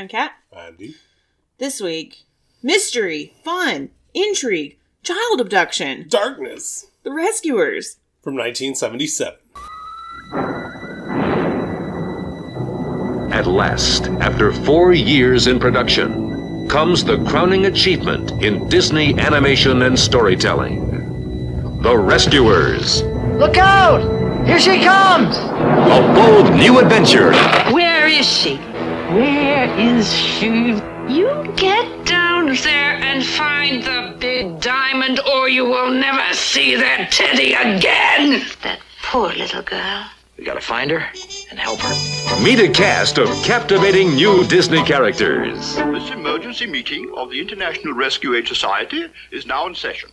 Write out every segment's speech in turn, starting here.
I'm Kat. Andy. This week, mystery, fun, intrigue, child abduction, Darkness. The Rescuers. From 1977. At last, after 4 years in production, comes the crowning achievement in Disney animation and storytelling. The Rescuers. Look out! Here she comes! A bold new adventure. Where is she? Where is she? You get down there and find the big diamond, or you will never see that Teddy again. That poor little girl. We gotta find her and help her. Meet a cast of captivating new Disney characters. This emergency meeting of the International Rescue Aid Society is now in session.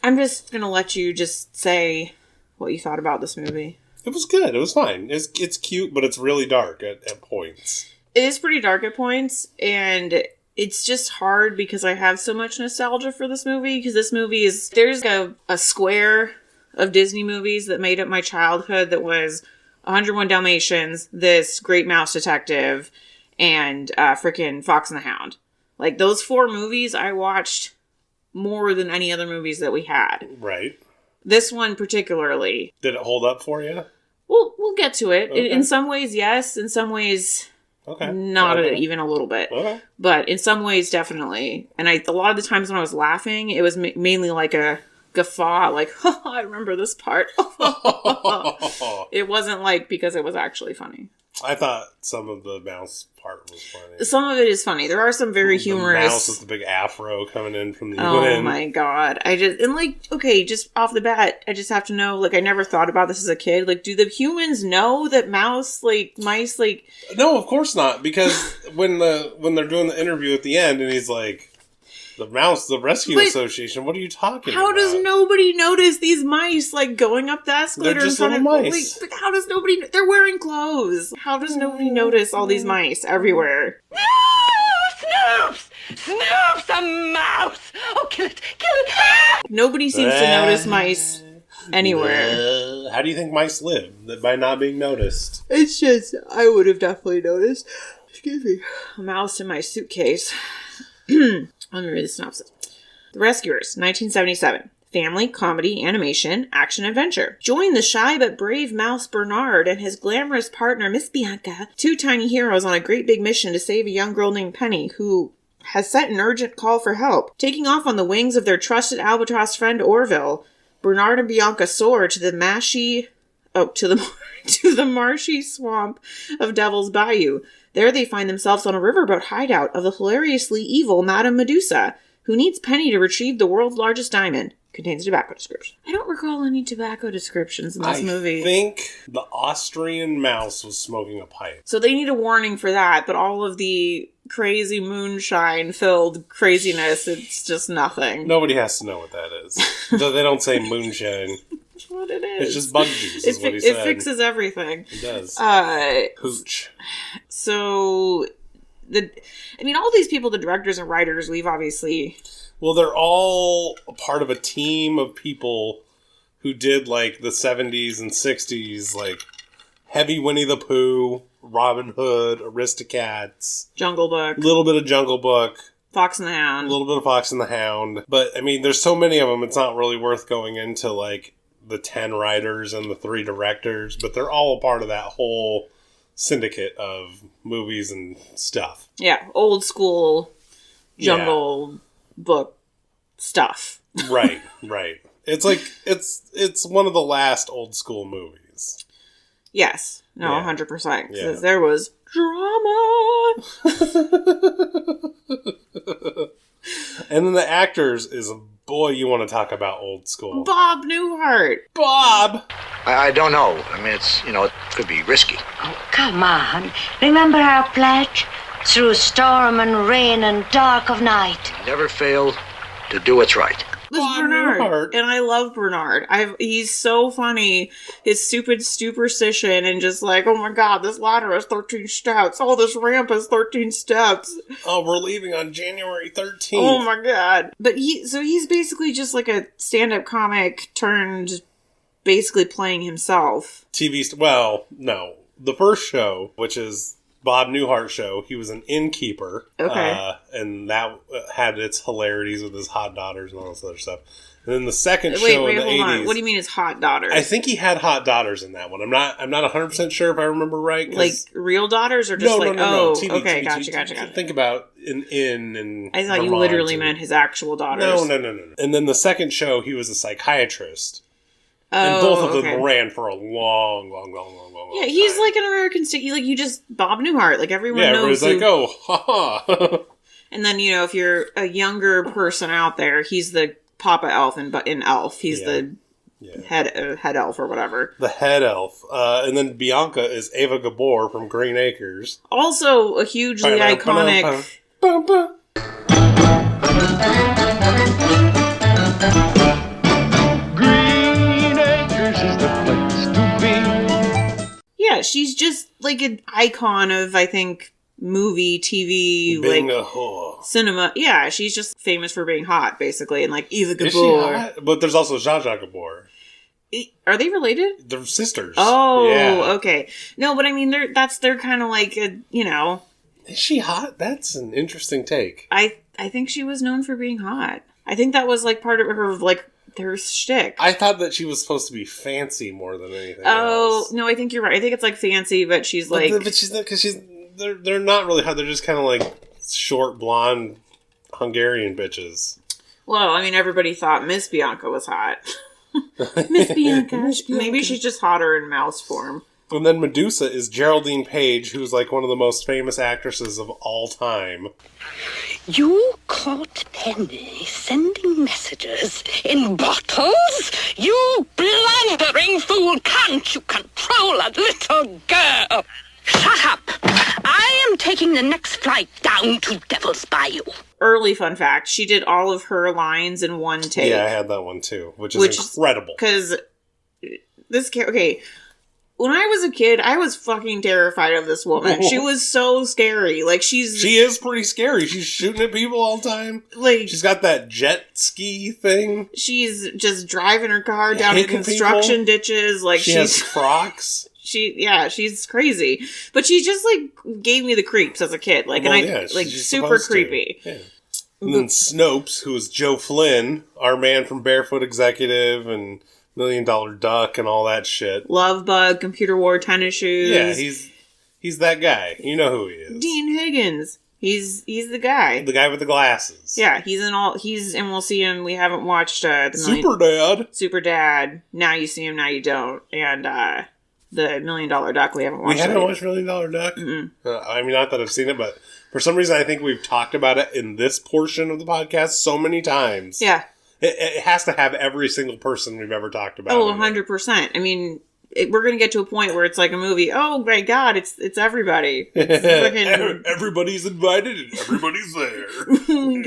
I'm just going to let you just say what you thought about this movie. It was good. It was fine. It's cute, but it's really dark at points. It is pretty dark at points, and it's just hard because I have so much nostalgia for this movie, because this movie is... There's a square of Disney movies that made up my childhood that was 101 Dalmatians, this Great Mouse Detective, and frickin' Fox and the Hound. Like, those 4 movies I watched more than any other movies that we had. Right. This one particularly. Did it hold up for you? We'll get to it. Okay. In some ways, yes. In some ways... Okay. Not even a little bit. Okay. But in some ways, definitely. And a lot of the times when I was laughing, it was mainly like a guffaw, like, oh, I remember this part. It wasn't like because it was actually funny. I thought some of the mouse part was funny. Some of it is funny. There are some very humorous... The mouse with the big afro coming in from the wind. Oh my god. Just off the bat, I just have to know, I never thought about this as a kid. do the humans know that mice, No, of course not. Because when they're doing the interview at the end and he's like, the Rescue Association, what are you talking about? How does nobody notice these mice, going up the escalator in front of... mice. How does nobody... They're wearing clothes. How does nobody notice all these mice everywhere? No! Snoops! Snoops, a mouse! Oh, kill it! Kill it! Ah! Nobody seems to notice mice anywhere. How do you think mice live? By not being noticed? It's just... I would have definitely noticed. Excuse me. A mouse in my suitcase. Let me read the synopsis. The Rescuers, 1977. Family, comedy, animation, action, adventure. Join the shy but brave mouse Bernard and his glamorous partner Miss Bianca, 2 tiny heroes on a great big mission to save a young girl named Penny, who has sent an urgent call for help. Taking off on the wings of their trusted albatross friend Orville, Bernard and Bianca soar to the marshy swamp of Devil's Bayou. There they find themselves on a riverboat hideout of the hilariously evil Madame Medusa, who needs Penny to retrieve the world's largest diamond. Contains a tobacco description. I don't recall any tobacco descriptions in this movie. I think the Austrian mouse was smoking a pipe. So they need a warning for that, but all of the crazy moonshine-filled craziness, it's just nothing. Nobody has to know what that is. They don't say moonshine. That's what it is. It's just bug juice, is what he said. It fixes everything. It does. Hooch. So, all these people, the directors and writers, we've obviously... Well, they're all a part of a team of people who did, the 70s and 60s, heavy Winnie the Pooh, Robin Hood, Aristocats. Jungle Book. A little bit of Jungle Book. Fox and the Hound. A little bit of Fox and the Hound. But, there's so many of them, it's not really worth going into, the 10 writers and the 3 directors. But they're all a part of that whole syndicate of movies and stuff. Yeah, old school Jungle Book stuff. Right. It's it's one of the last old school movies. Yes. No, 100%. Yeah. There was drama. And then the actors is, boy, you want to talk about old school. Bob Newhart. Bob! I don't know. It could be risky. Oh, come on. Remember our pledge? Through storm and rain and dark of night. Never fail to do what's right. was Bernard. And I love Bernard. He's so funny. His stupid superstition and just like, oh my god, this ladder has 13 steps. Oh, this ramp has 13 steps. Oh, we're leaving on January 13th. Oh my god. But he's basically just like a stand-up comic turned basically playing himself. Well, no. The first show, which is Bob Newhart show, he was an innkeeper. Okay. And that had its hilarities with his hot daughters and all this other stuff. And then the second Wait, show in the hold 80s. on. What do you mean his hot daughters? I think he had hot daughters in that one. I'm not 100% sure if I remember right. Like real daughters or just no. TV, okay, gotcha. Think about an inn in I thought you Vermont literally meant his actual daughters. No. And then the second show, he was a psychiatrist. And both of them ran for a long Yeah, he's time. like an American state. Like, you just, Bob Newhart. Like, everyone knows. Yeah, everybody's like, oh, haha. And then, if you're a younger person out there, he's the Papa Elf in Elf. He's the head elf or whatever. The head elf. And then Bianca is Ava Gabor from Green Acres. Also a hugely iconic... Yeah, she's just like an icon of, I think, movie, TV, being like a whore. Cinema. Yeah, she's just famous for being hot, basically, and like Eva Gabor. Is she hot? But there's also Zsa Zsa Gabor. Are they related? They're sisters. Oh, yeah. Okay. No, but I mean, they're kind of like Is she hot? That's an interesting take. I think she was known for being hot. I think that was like part of her their shtick. I thought that she was supposed to be fancy more than anything else. else. No, I think you're right. I think it's like fancy, but she's but she's not, because they're not really hot. They're just kind of like short, blonde Hungarian bitches. Well, I mean, everybody thought Miss Bianca was hot. Miss Bianca. Maybe she's just hotter in mouse form. And then Medusa is Geraldine Page, who's like one of the most famous actresses of all time. You caught Penny sending messages in bottles? You blundering fool! Can't you control a little girl? Shut up! I am taking the next flight down to Devil's Bayou. Early fun fact, she did all of her lines in one take. Yeah, I had that one too, which is incredible. Because when I was a kid, I was fucking terrified of this woman. She was so scary. Like, she is pretty scary. She's shooting at people all the time. Like, she's got that jet ski thing. She's just driving her car down in construction ditches. Like, she has Crocs. She's crazy. But she just, like, gave me the creeps as a kid. Like, super creepy. Yeah. And then Snopes, who is Joe Flynn, our man from Barefoot Executive and $1 Million Duck and all that shit. Love Bug, Computer Wore Tennis Shoes. Yeah, he's that guy. You know who he is. Dean Higgins. He's the guy. The guy with the glasses. Yeah, and we'll see him. We haven't watched Super Dad. Now you see him, now you don't. And the $1 Million Duck, we haven't watched. We haven't watched $1 Million Duck? I mean, not that I've seen it, but for some reason I think we've talked about it in this portion of the podcast so many times. Yeah. It has to have every single person we've ever talked about. Oh, 100%. I mean, we're going to get to a point where it's like a movie. Oh, my God, it's everybody. It's everybody's invited and everybody's there.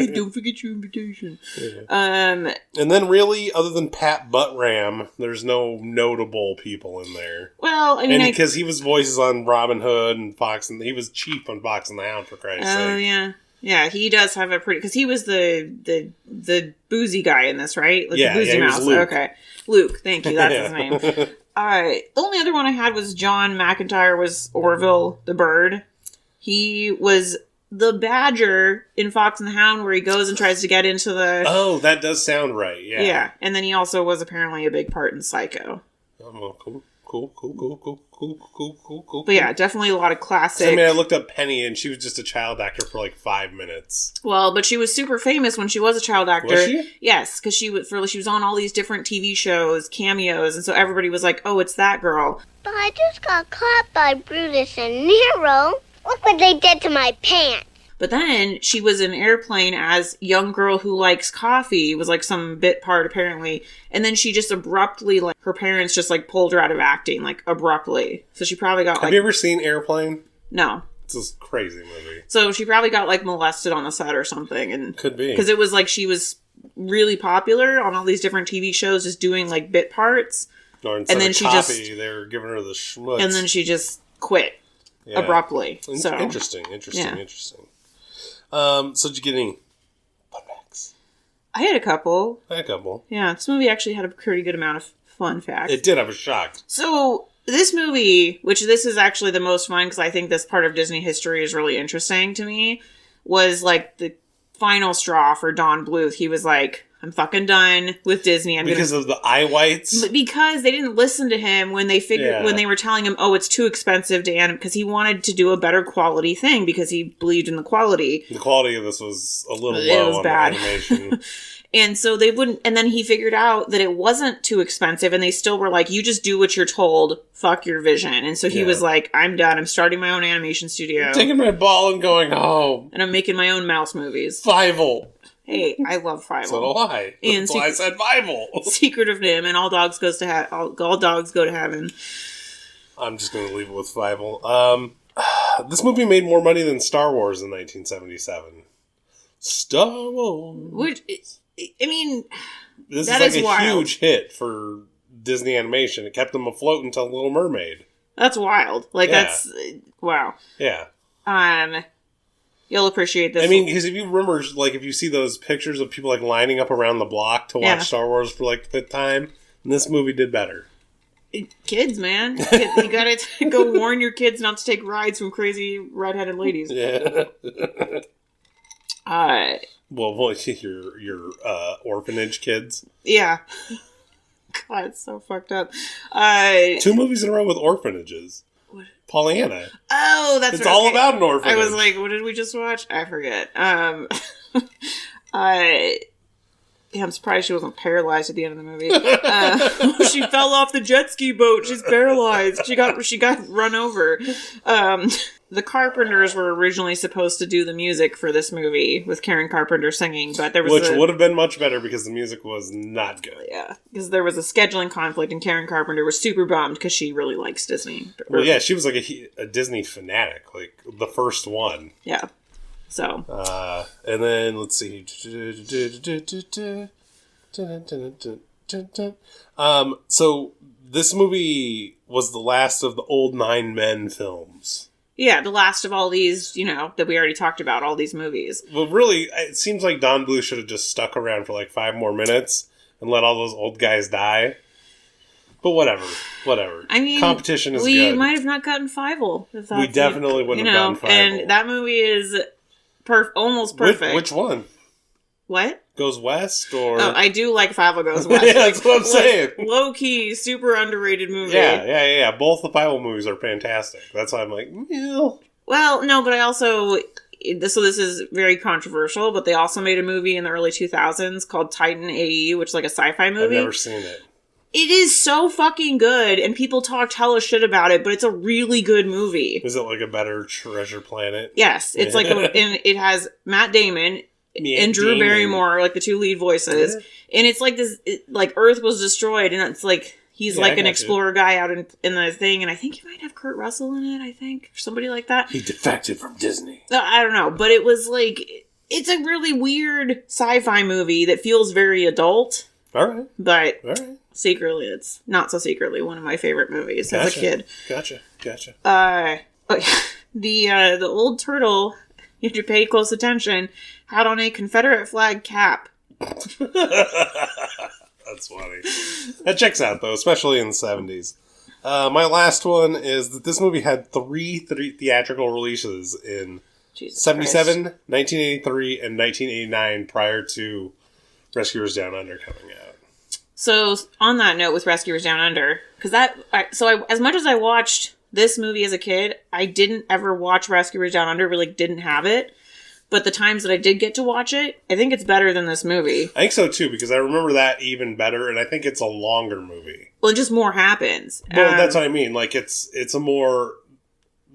Don't forget your invitation. Yeah. And then really, other than Pat Buttram, there's no notable people in there. Well, I mean... because he was voices on Robin Hood and Fox, and he was Chief on Fox and the Hound, for Christ's sake. Oh, yeah. Yeah, he does have a pretty... Because he was the boozy guy in this, right? Like the boozy mouse. Luke. Okay. Luke, thank you. That's his name. The only other one I had was John McIntyre was Orville the bird. He was the badger in Fox and the Hound where he goes and tries to get into the... Oh, that does sound right, yeah. Yeah, and then he also was apparently a big part in Psycho. Oh, cool. But yeah, definitely a lot of classic... I mean, I looked up Penny and she was just a child actor for like 5 minutes. Well, but she was super famous when she was a child actor. Was she? Yes, because she was on all these different TV shows, cameos, and so everybody was like, oh, it's that girl. But I just got caught by Brutus and Nero. Look what they did to my pants. But then she was in Airplane as young girl who likes coffee. It was like some bit part apparently. And then she just abruptly, like, her parents just like pulled her out of acting, like abruptly. So she probably got Have you ever seen Airplane? No. It's a crazy movie. So she probably got like molested on the set or something. And could be. Because it was like she was really popular on all these different TV shows just doing like bit parts. Or instead of coffee, they were giving her the schmutz. And then she just quit abruptly. So Interesting. So did you get any fun facts? I had a couple. Yeah, this movie actually had a pretty good amount of fun facts. It did. I was shocked. So this movie, which this is actually the most fun because I think this part of Disney history is really interesting to me, was like the final straw for Don Bluth. He was like, I'm fucking done with Disney. Because of the eye whites? Because they didn't listen to him when they when they were telling him, oh, it's too expensive to animate, because he wanted to do a better quality thing because he believed in the quality. The quality of this was a little low on bad. The animation. And so they wouldn't, and then he figured out that it wasn't too expensive, and they still were like, you just do what you're told, fuck your vision. And so he was like, I'm done, I'm starting my own animation studio. I'm taking my ball and going home. And I'm making my own mouse movies. Fievel. Hey, I love Fievel. So do I. And That's why I said Fievel. Secret of Nim, and all dogs go to heaven. I'm just going to leave it with Fievel. This movie made more money than Star Wars in 1977. Star Wars. Which... I mean, this is like a huge hit for Disney animation. It kept them afloat until Little Mermaid. That's wild. Like, that's... Wow. Yeah. You'll appreciate this. I mean, because if you remember, like, if you see those pictures of people, like, lining up around the block to watch Star Wars for, like, the 5th time, and this movie did better. Kids, man. You gotta go warn your kids not to take rides from crazy red-headed ladies. Yeah. Well, your orphanage kids. Yeah. God, it's so fucked up. 2 movies in a row with orphanages. What? Pollyanna. Oh, that's It's all about an orphanage. I was like, what did we just watch? I forget. I'm surprised she wasn't paralyzed at the end of the movie. She fell off the jet ski boat. She's paralyzed. She got run over. The Carpenters were originally supposed to do the music for this movie with Karen Carpenter singing, but there was would have been much better because the music was not good. Yeah, because there was a scheduling conflict, and Karen Carpenter was super bummed because she really likes Disney. Well, yeah, she was like a Disney fanatic, like the first one. Yeah. So. And then let's see. So this movie was the last of the old 9 Men films. Yeah, the last of all these, that we already talked about, all these movies. Well, really, it seems like Don Bluth should have just stuck around for like 5 more minutes and let all those old guys die. But whatever. I mean, competition is good. We might have not gotten Fievel. We definitely wouldn't have gotten Fievel. And that movie is almost perfect. Which one? What? Goes West, or... Oh, I do like Fievel Goes West. Yeah, that's what I'm saying. Low-key, super underrated movie. Yeah. Both the Fievel movies are fantastic. That's why I'm like, yeah. Well, no, but I also... So this is very controversial, but they also made a movie in the early 2000s called Titan AE, which is like a sci-fi movie. I've never seen it. It is so fucking good, and people talked hella shit about it, but it's a really good movie. Is it like a better Treasure Planet? Yes. It's like... and it has Matt Damon... and Drew Barrymore, like the 2 lead voices. Yeah. And it's like this, like Earth was destroyed, and it's like, he's like an explorer guy out in the thing, and I think he might have Kurt Russell in it, or somebody like that. He defected from Disney. I don't know, but it was like, it's a really weird sci-fi movie that feels very adult. Alright. But secretly, it's not so secretly one of my favorite movies as a kid. Gotcha. The old turtle, you have to pay close attention, had on a Confederate flag cap. That's funny. That checks out, though, especially in the 70s. My last one is that this movie had three theatrical releases in 77, 1983, and 1989 prior to Rescuers Down Under coming out. So, on that note with Rescuers Down Under, because as much as I watched this movie as a kid, I didn't ever watch Rescuers Down Under, really didn't have it. But the times that I did get to watch it, I think it's better than this movie. I think so, too, because I remember that even better, and I think it's a longer movie. Well, just more happens. Well, that's what I mean. Like, it's a more...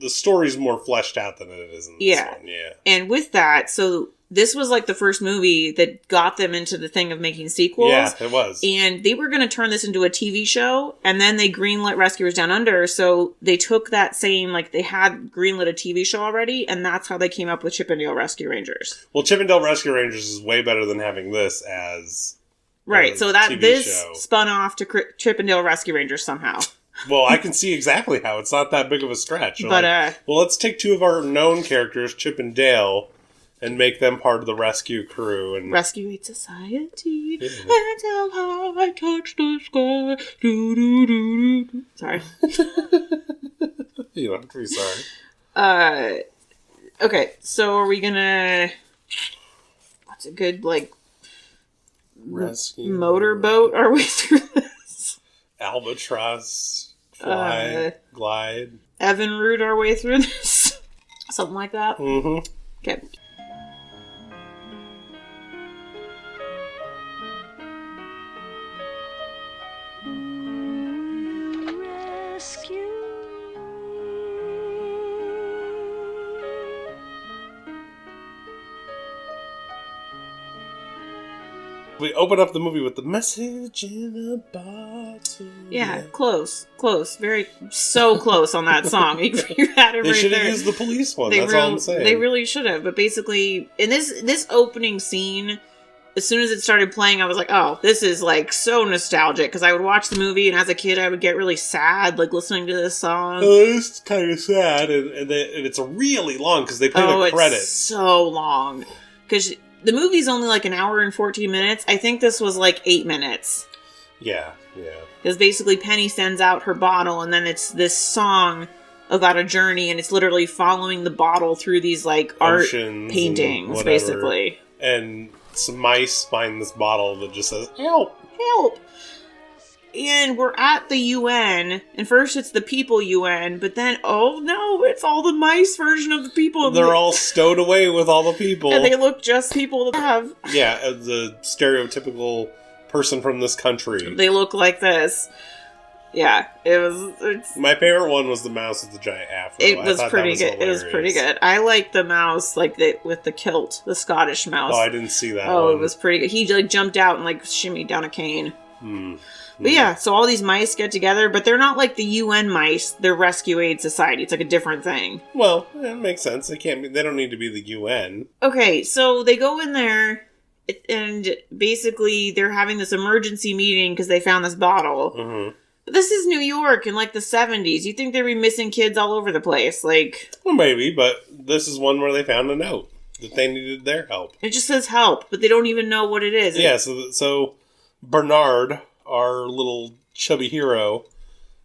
The story's more fleshed out than it is in this one. Yeah. And with that, so this was like the first movie that got them into the thing of making sequels. Yeah, it was. And they were going to turn this into a TV show, and then they greenlit Rescuers Down Under, so they took that same, like, they had greenlit a TV show already, and that's how they came up with Chip 'n Dale Rescue Rangers. Well, Chip 'n Dale Rescue Rangers is way better than having this as right, so that TV this show. Spun off to Chip 'n Dale Rescue Rangers somehow. Well, I can see exactly how. It's not that big of a stretch. But, well, let's take 2 of our known characters, Chip and Dale, and make them part of the rescue crew. And Rescue Aid Society. Yeah. Until I touch the sky. Do, do, do, do. Sorry. You don't have to be sorry. Okay, so are we gonna... What's a good, like... Rescue. Motorboat our way through this? Albatross. Fly. Glide. Evan root our way through this? Something like that? Mm-hmm. Okay. We open up the movie with the message in a bottle. Yeah, close. So close on that song. You had it They right should have there. used the police one. That's all I'm saying. They really should have. But basically, in this opening scene, as soon as it started playing, I was like, oh, this is like so nostalgic. Because I would watch the movie, and as a kid, I would get really sad, like listening to this song. It's kind of sad, and it's really long because they play the credits. It's so long. Because the movie's only like an hour and 14 minutes. I think this was like 8 minutes. Yeah. Because basically Penny sends out her bottle, and then it's this song about a journey, and it's literally following the bottle through these like Oceans art paintings, basically. And some mice find this bottle that just says, "Help! Help!" And we're at the UN, and first it's the people UN, but then, oh no, it's all the mice version of the people. They're all stowed away with all the people. And they look just people that have. Yeah, the stereotypical person from this country. They look like this. Yeah, it's... My favorite one was the mouse with the giant afro. It was pretty good. It was pretty good. I like the mouse, like, with the kilt, the Scottish mouse. Oh, I didn't see that one. Oh, it was pretty good. He, like, jumped out and, like, shimmied down a cane. But yeah, so all these mice get together, but they're not like the UN mice. They're Rescue Aid Society. It's like a different thing. Well, it makes sense. They don't need to be the UN. Okay, so they go in there, and basically they're having this emergency meeting because they found this bottle. Mm-hmm. But this is New York in like the 70s. You'd think there'd be missing kids all over the place. Like, well, maybe, but this is one where they found a note that they needed their help. It just says help, but they don't even know what it is. Yeah, so Bernard, our little chubby hero,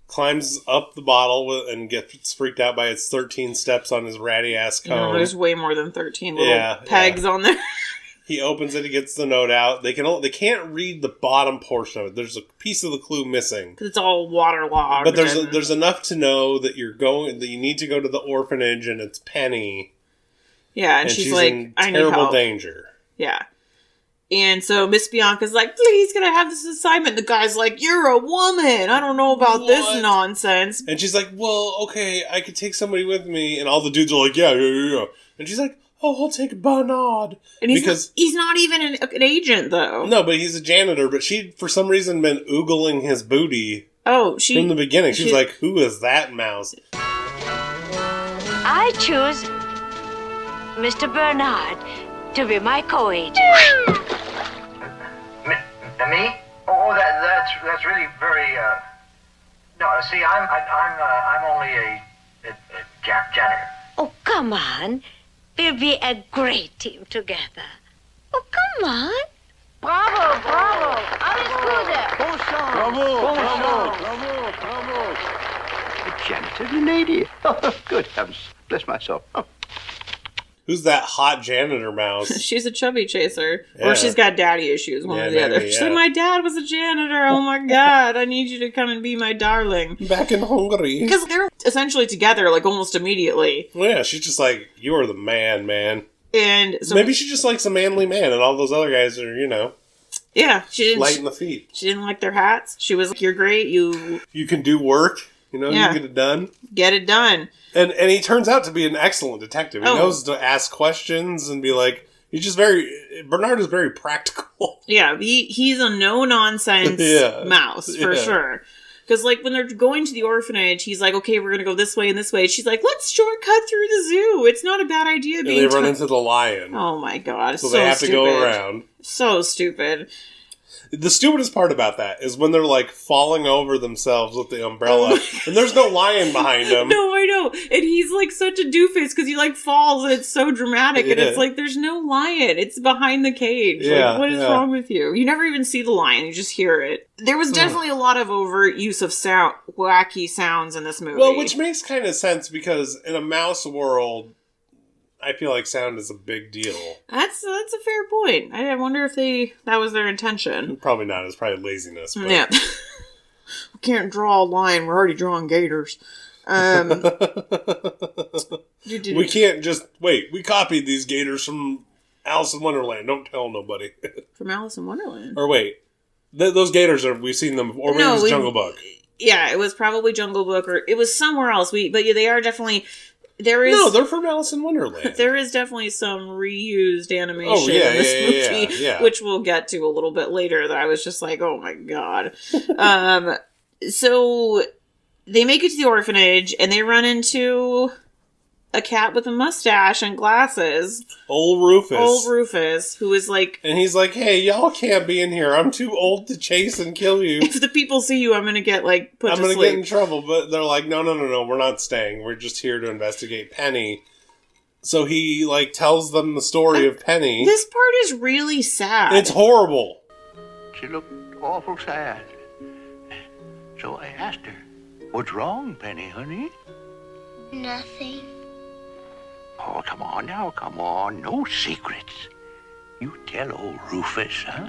climbs up the bottle and gets freaked out by its 13 steps on his ratty ass cone. No, there's way more than 13 little pegs on there. He opens it, he gets the note out. They can't read the bottom portion of it. There's a piece of the clue missing. Because it's all waterlogged. But there's enough to know that you need to go to the orphanage, and it's Penny. Yeah, and she's like, in I need terrible help. danger. Yeah. And so Miss Bianca's like, please, can I have this assignment? The guy's like, you're a woman. I don't know about this nonsense. And she's like, well, okay, I could take somebody with me. And all the dudes are like, yeah. And she's like, oh, I'll take Bernard. And he's not even an agent, though. No, but he's a janitor. But she'd, for some reason, been oogling his booty. Oh, from the beginning. She's like, who is that mouse? I choose Mr. Bernard to be my co-agent. Me? Oh, that's really very. No, see, I'm only a janitor. Oh, come on. We'll be a great team together. Oh, come on. Bravo, bravo. Alles Gute. Bravo. A janitor, lady. Oh, good heavens. Bless myself. Oh. Who's that hot janitor mouse? She's a chubby chaser. Yeah. Or she's got daddy issues, one or the other. She said, my dad was a janitor. Oh my God. I need you to come and be my darling. Back in Hungary. Because they're essentially together, like, almost immediately. Well, yeah, she's just like, you are the man. And so maybe she just likes a manly man, and all those other guys are, yeah, she didn't light in the feet. She didn't like their hats. She was like, you're great. You can do work. You yeah. get it done. Get it done. And he turns out to be an excellent detective. He knows to ask questions and be like, Bernard is very practical. Yeah, he's a no-nonsense mouse, for sure. Because, like, when they're going to the orphanage, he's like, okay, we're going to go this way and this way. She's like, let's shortcut through the zoo. It's not a bad idea. And they run into the lion. Oh, my God. So they have to go around. So stupid. The stupidest part about that is when they're, like, falling over themselves with the umbrella, and there's no lion behind them. No, I know. and he's like such a doofus because he like falls and it's so dramatic, and it's like there's no lion. It's behind the cage. Like, what is wrong with you? You never even see the lion. You just hear it. There was definitely a lot of overt use of sound, wacky sounds in this movie. Well, which makes kind of sense because in a mouse world, I feel like sound is a big deal. That's a fair point. I wonder if that was their intention. Probably not. It's probably laziness. But. Yeah. We can't draw a line. We're already drawing gators. We can't just... Wait, we copied these gators from Alice in Wonderland. Don't tell nobody. From Alice in Wonderland? Or wait. Those gators, we've seen them... Or maybe it was Jungle Book. Yeah, it was probably Jungle Book, or it was somewhere else. But yeah, they are definitely... No, they're from Alice in Wonderland. There is definitely some reused animation in this movie, which we'll get to a little bit later, that I was just like, oh my god. So they make it to the orphanage, and they run into a cat with a mustache and glasses. Old Rufus, who is like... And he's like, hey, y'all can't be in here. I'm too old to chase and kill you. If the people see you, I'm going to get, like, put to sleep. I'm going to get in trouble. But they're like, no, we're not staying. We're just here to investigate Penny. So he, like, tells them the story of Penny. This part is really sad. It's horrible. She looked awful sad. So I asked her, what's wrong, Penny, honey? Nothing. Oh, come on now, come on. No secrets. You tell old Rufus, huh?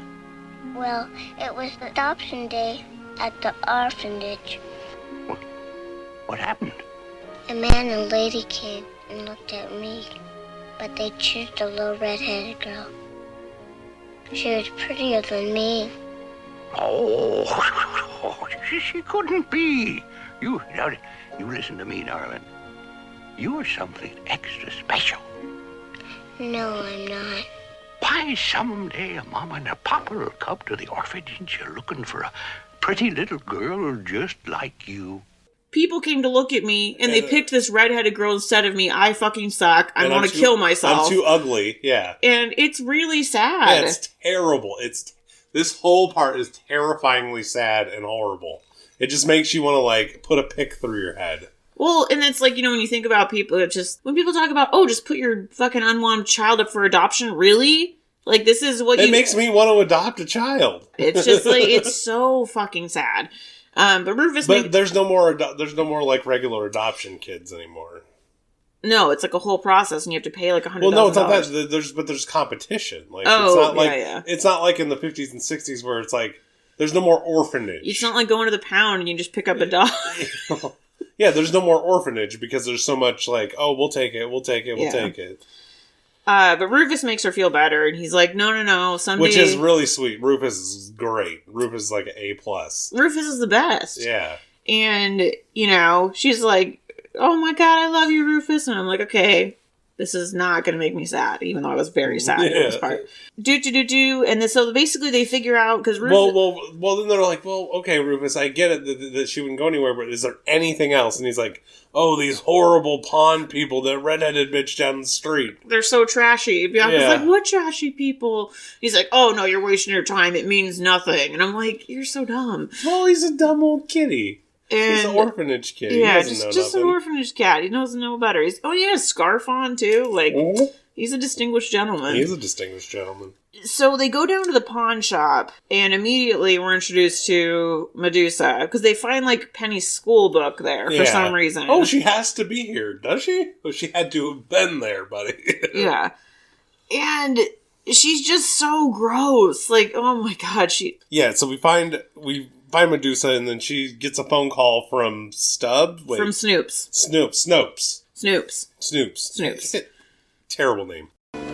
Well, it was adoption day at the orphanage. What happened? A man and lady came and looked at me, but they chose the little red-headed girl. She was prettier than me. Oh, she couldn't be. You listen to me, darling. You're something extra special. No, I'm not. Why, someday a mama and a papa will come to the orphanage. You're looking for a pretty little girl just like you. People came to look at me, and they picked this redheaded girl instead of me. I fucking suck. I want to kill myself. I'm too ugly, yeah. And it's really sad. Yeah, it's terrible. This whole part is terrifyingly sad and horrible. It just makes you want to, like, put a pick through your head. Well, and it's like, you know, when you think about people, when people talk about, just put your fucking unwanted child up for adoption, really? Like, this is what It makes me want to adopt a child. It's just, like, it's so fucking sad. But Rufus... But there's no more, like, regular adoption kids anymore. No, it's like a whole process, and you have to pay, like, $100,000. Well, no, it's not that. There's competition. Like, it's not like, it's not like in the 50s and 60s where it's like, there's no more orphanage. It's not like going to the pound and you just pick up a dog. Yeah, there's no more orphanage because there's so much like, we'll take it. But Rufus makes her feel better, and he's like, no, someday... Which is really sweet. Rufus is great. Rufus is like an A+. Rufus is the best. Yeah. And, you know, she's like, oh my god, I love you, Rufus. And I'm like, okay, this is not going to make me sad, even though I was very sad in this part. And then, so basically they figure out, because Rufus... Well, then they're like, well, okay, Rufus, I get it that she wouldn't go anywhere, but is there anything else? And he's like, these horrible pond people, that redheaded bitch down the street. They're so trashy. Bianca's like, what trashy people? He's like, oh no, you're wasting your time, it means nothing. And I'm like, you're so dumb. Well, he's a dumb old kitty. He's an orphanage kid. Yeah, just an orphanage cat. He doesn't know better. He has a scarf on, too. Like, he's a distinguished gentleman. So they go down to the pawn shop, and immediately we're introduced to Medusa, because they find, like, Penny's school book there for some reason. Oh, she has to be here, does she? Oh, she had to have been there, buddy. Yeah. And she's just so gross. Like, oh my god, Yeah, so we find Medusa, and then she gets a phone call from Stubbs? From Snoops. Snoops. Terrible name.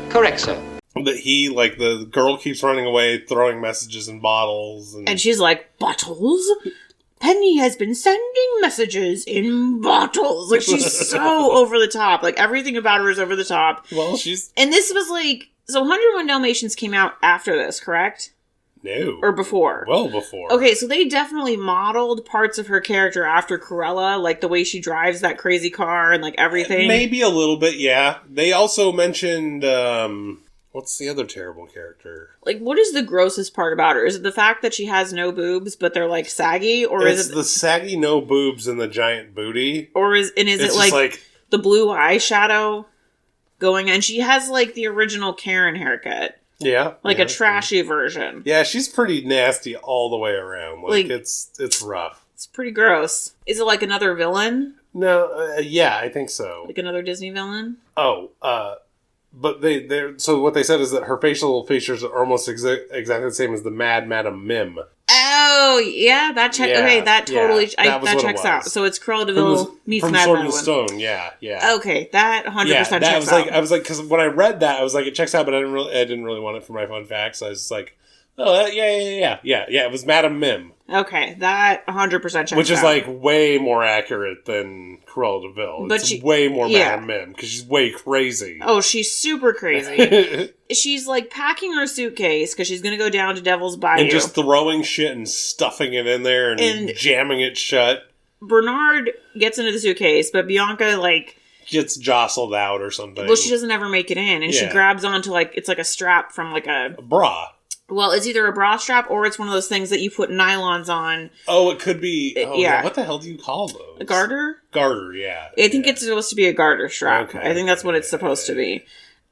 Correct, sir. But the girl keeps running away, throwing messages in bottles. And she's like, bottles? Penny has been sending messages in bottles. Like, she's so over the top. Like, everything about her is over the top. Well, And this was like... So 101 Dalmatians came out after this, correct? No. Or before? Well before. Okay, so they definitely modeled parts of her character after Cruella, like the way she drives that crazy car and like everything. Maybe a little bit, yeah. They also mentioned What's the other terrible character? Like, what is the grossest part about her? Is it the fact that she has no boobs, but they're, like, saggy? Or It's is it the saggy no boobs and the giant booty? Or is it, like, the blue eyeshadow going? And she has, like, the original Karen haircut. Yeah. Like a trashy version. Yeah, she's pretty nasty all the way around. Like it's rough. It's pretty gross. Is it like another villain? No, yeah, I think so. Like another Disney villain? Oh, but so what they said is that her facial features are almost exactly the same as the Mad Madam Mim. Oh, yeah, that checks. Yeah, okay, that totally that checks out. So it's Cruella de Vil meets from Mad Sword Madam. in the Stone, yeah. Okay, that 100% checks out. I was like, because when I read that, I was like, it checks out, but I didn't really want it for my fun facts. So I was just like, oh, yeah. It was Madam Mim. Okay, that 100% checks out. Which is like way more accurate than Cruella de Vil. It's way more Madam Mim because she's way crazy. Oh, she's super crazy. She's like packing her suitcase because she's going to go down to Devil's Bayou. And just throwing shit and stuffing it in there and jamming it shut. Bernard gets into the suitcase, but Bianca gets jostled out or something. Well, she doesn't ever make it in, and she grabs onto it's like a strap from like a bra. Well, it's either a bra strap or it's one of those things that you put nylons on. Oh, it could be. Yeah. What the hell do you call those? A garter? Garter, yeah. I think it's supposed to be a garter strap. Okay, I think that's what it's supposed to be.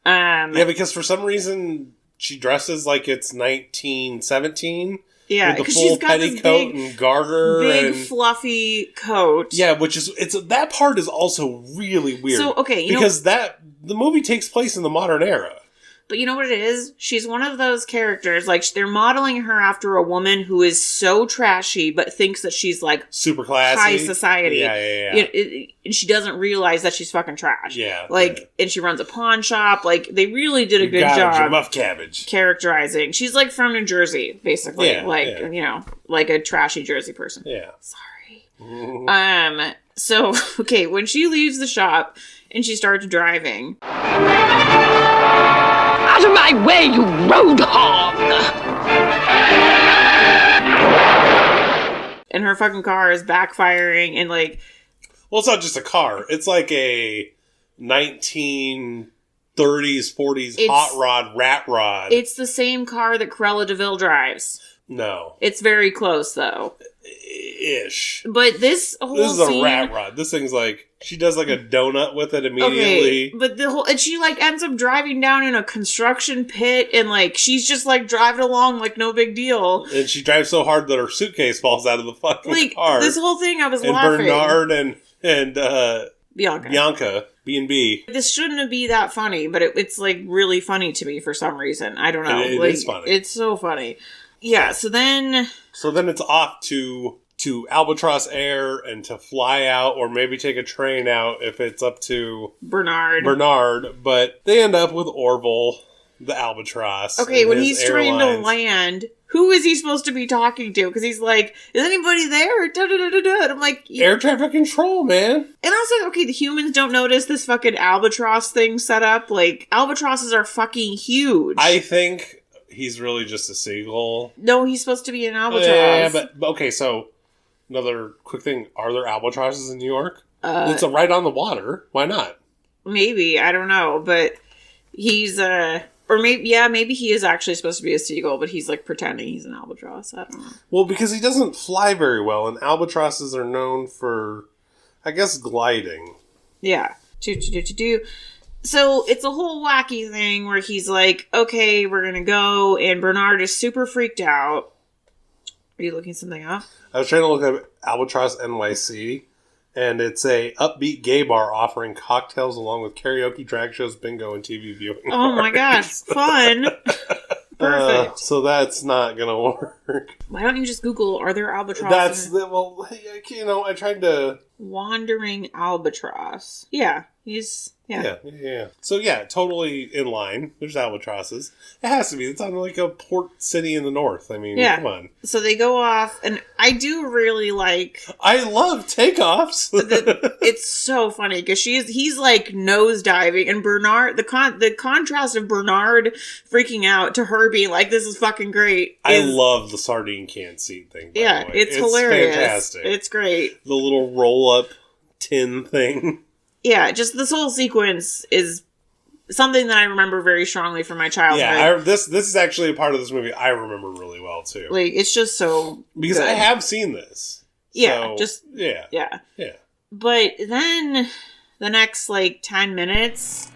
Yeah, because for some reason she dresses like it's 1917. Yeah, with the full petticoat and garter, big fluffy coat. Yeah, that part is also really weird. So because the movie takes place in the modern era. But you know what it is? She's one of those characters, like, they're modeling her after a woman who is so trashy, but thinks that she's, like, super classy. High society. Yeah. And she doesn't realize that she's fucking trash. Yeah. And she runs a pawn shop. Like, they really did a good job. Muff cabbage. Characterizing. She's, like, from New Jersey, basically. You know, like a trashy Jersey person. Yeah. Sorry. So, okay, when she leaves the shop and she starts driving... Out of my way, you road hog! And her fucking car is backfiring and like... Well, it's not just a car. It's like a 1930s, 40s hot rod, rat rod. It's the same car that Cruella de Vil drives. No. It's very close, though. Ish. But this whole This is a rat rod. This thing's like... She does like a donut with it immediately. Okay, but and she like ends up driving down in a construction pit and like she's just like driving along like no big deal. And she drives so hard that her suitcase falls out of the fucking car. This whole thing I was and laughing. Bernard and Bianca, B&B. This shouldn't be that funny, but it's like really funny to me for some reason. I don't know. It is funny. It's so funny. Yeah, so then it's off to Albatross Air and to fly out or maybe take a train out if it's up to Bernard. But they end up with Orville, the Albatross. Okay, when he's trying to land, who is he supposed to be talking to? Because he's like, is anybody there? And I'm like... Air traffic control, man. And also, okay, the humans don't notice this fucking albatross thing set up. Like, albatrosses are fucking huge. I think he's really just a seagull. No, he's supposed to be an albatross. Yeah, but okay, so... Another quick thing, are there albatrosses in New York? It's right on the water. Why not? Maybe, I don't know, but he's, or maybe he is actually supposed to be a seagull, but he's, like, pretending he's an albatross. I don't know. Well, because he doesn't fly very well, and albatrosses are known for, I guess, gliding. Yeah. So, it's a whole wacky thing where he's like, okay, we're gonna go, and Bernard is super freaked out. Are you looking something up? I was trying to look up Albatross NYC, and it's a upbeat gay bar offering cocktails along with karaoke, drag shows, bingo, and TV viewing. Oh my gosh, fun! Perfect. So that's not gonna work. Why don't you just Google, are there albatrosses? I tried to... Wandering albatross. Yeah, he's... Yeah. So totally in line. There's albatrosses. It has to be. It's on like a port city in the north. I mean, come on. So they go off, and I do really like... I love takeoffs. It's so funny, because he's like nosediving, and Bernard, the contrast of Bernard freaking out to her being like, this is fucking great. I love the sardine can seat thing, by the way. It's hilarious. Fantastic. It's great. The little roll-up tin thing. Yeah, just this whole sequence is something that I remember very strongly from my childhood. Yeah, this is actually a part of this movie I remember really well too. Like, it's just so because good. I have seen this. Yeah, so, yeah. Yeah. But then the next like 10 minutes.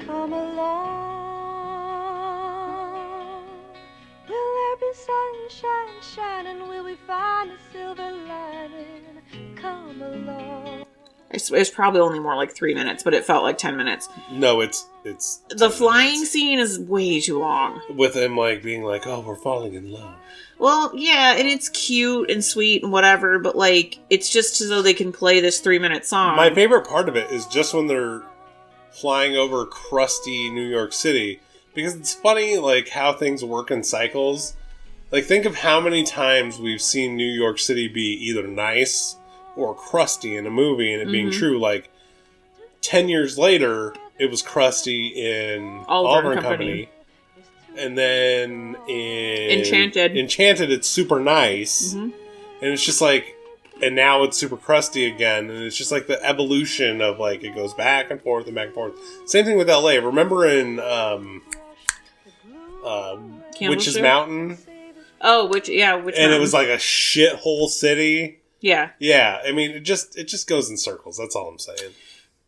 Come along, will there be sunshine shining? Will we find a silver lining? Come along. It was probably only more like 3 minutes, but it felt like 10 minutes. No, it's the flying scene is way too long. With him like being like, "Oh, we're falling in love." Well, yeah, and it's cute and sweet and whatever, but like it's just so they can play this 3-minute song. My favorite part of it is just when they're flying over crusty New York City, because it's funny like how things work in cycles. Like, think of how many times we've seen New York City be either nice or crusty in a movie, and it being true. Like 10 years later, it was crusty in Oliver and Company. And then in Enchanted, it's super nice, and it's just like, and now it's super crusty again, and it's just like the evolution of like it goes back and forth and back and forth. Same thing with LA. Remember in Witch's Mountain? Oh, which and Mountain? It was like a shithole city. Yeah. Yeah. I mean, it just goes in circles. That's all I'm saying.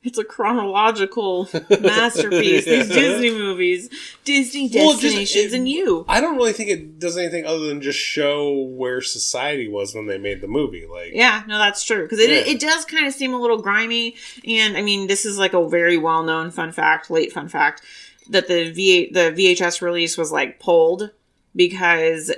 It's a chronological masterpiece. These Disney movies, Disney Destinations, and you. I don't really think it does anything other than just show where society was when they made the movie. Like, yeah, no, that's true, because it does kind of seem a little grimy. And I mean, this is like a very well known late fun fact, that the VHS release was like pulled because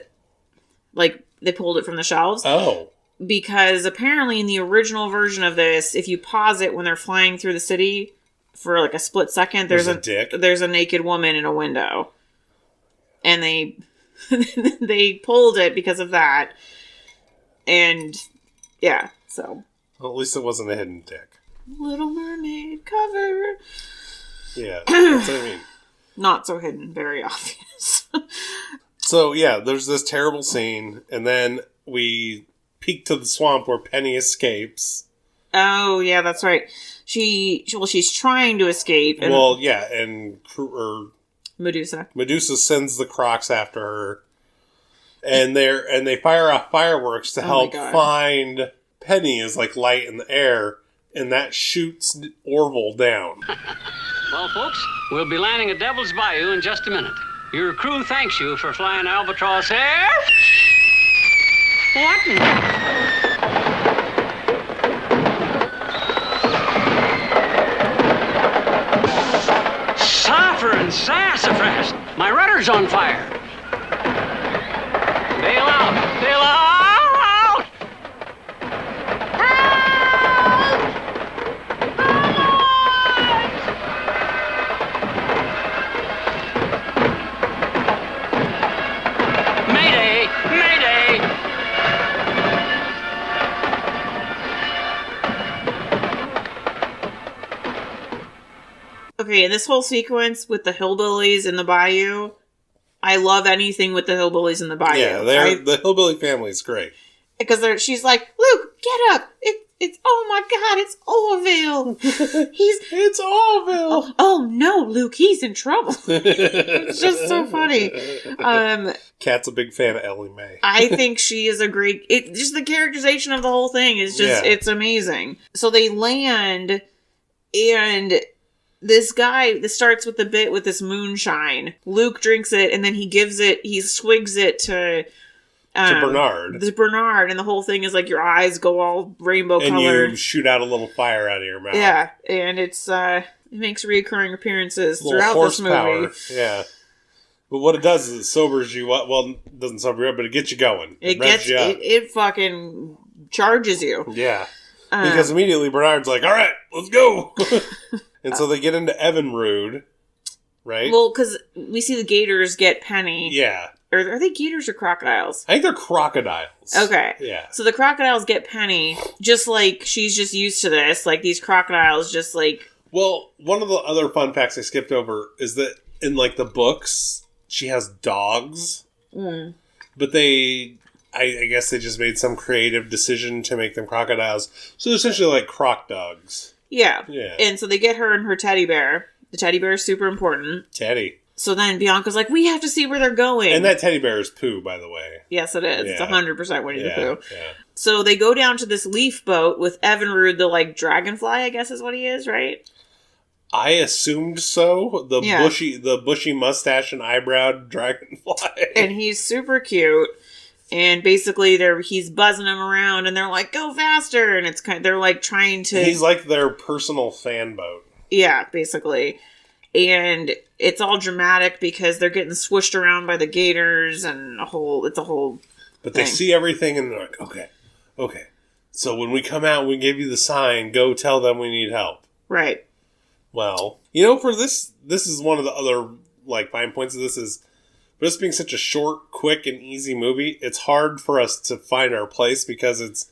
like they pulled it from the shelves. Oh. Because apparently in the original version of this, if you pause it when they're flying through the city for like a split second, there's a naked woman in a window. And they they pulled it because of that. And yeah, so. Well, at least it wasn't a hidden dick. Little Mermaid cover. Yeah, that's what I mean. Not so hidden, very obvious. So yeah, there's this terrible scene, and then we peek to the swamp where Penny escapes. Oh, yeah, that's right. She's trying to escape. And and Medusa sends the Crocs after her, and they fire off fireworks to help find Penny as like light in the air, and that shoots Orville down. Well, folks, we'll be landing at Devil's Bayou in just a minute. Your crew thanks you for flying albatross air. What? Suffer and sassafras! My rudder's on fire! Bail out! Bail out! Mayday! Mayday! Okay, this whole sequence with the hillbillies in the bayou, I love anything with the hillbillies in the bayou. Yeah, the hillbilly family is great. Because she's like, Luke, get up! It's oh my God, it's Orville! It's Orville! Oh no, Luke, he's in trouble. It's just so funny. Kat's a big fan of Ellie Mae. I think she is a great. Just the characterization of the whole thing is just it's amazing. So they land, and this starts with the bit with this moonshine. Luke drinks it, and then he swigs it to Bernard. To Bernard, and the whole thing is like your eyes go all rainbow colored. And you shoot out a little fire out of your mouth. Yeah, and it makes reoccurring appearances throughout this movie. Yeah. But what it does is it sobers you up. Well, it doesn't sober you up, but it gets you going. It fucking charges you. Yeah. Because immediately Bernard's like, all right, let's go. And so they get into Evinrude, right? Well, because we see the Gators get Penny. Yeah. Or are they gators or crocodiles? I think they're crocodiles. Okay. Yeah. So the crocodiles get Penny, just like she's just used to this. Like these crocodiles just like... Well, one of the other fun facts I skipped over is that in like the books, she has dogs. Mm. But I guess they just made some creative decision to make them crocodiles. So they're essentially like croc dogs. Yeah. Yeah. And so they get her and her teddy bear. The teddy bear is super important. Teddy. So then Bianca's like, we have to see where they're going. And that teddy bear is Pooh, by the way. Yes, it is. Yeah. It's 100% Winnie the Pooh. Yeah. So they go down to this leaf boat with Evinrude, the like dragonfly, I guess is what he is, right? I assumed so. The bushy mustache and eyebrowed dragonfly. And he's super cute. And basically he's buzzing them around and they're like, go faster. And it's they're like trying to... He's like their personal fan boat. Yeah, basically. And it's all dramatic because they're getting swooshed around by the gators and it's a whole But they see everything and they're like, okay. So when we come out, we give you the sign, go tell them we need help. Right. Well, for this is one of the other, like, fine points of this is, for this being such a short, quick, and easy movie, it's hard for us to find our place because it's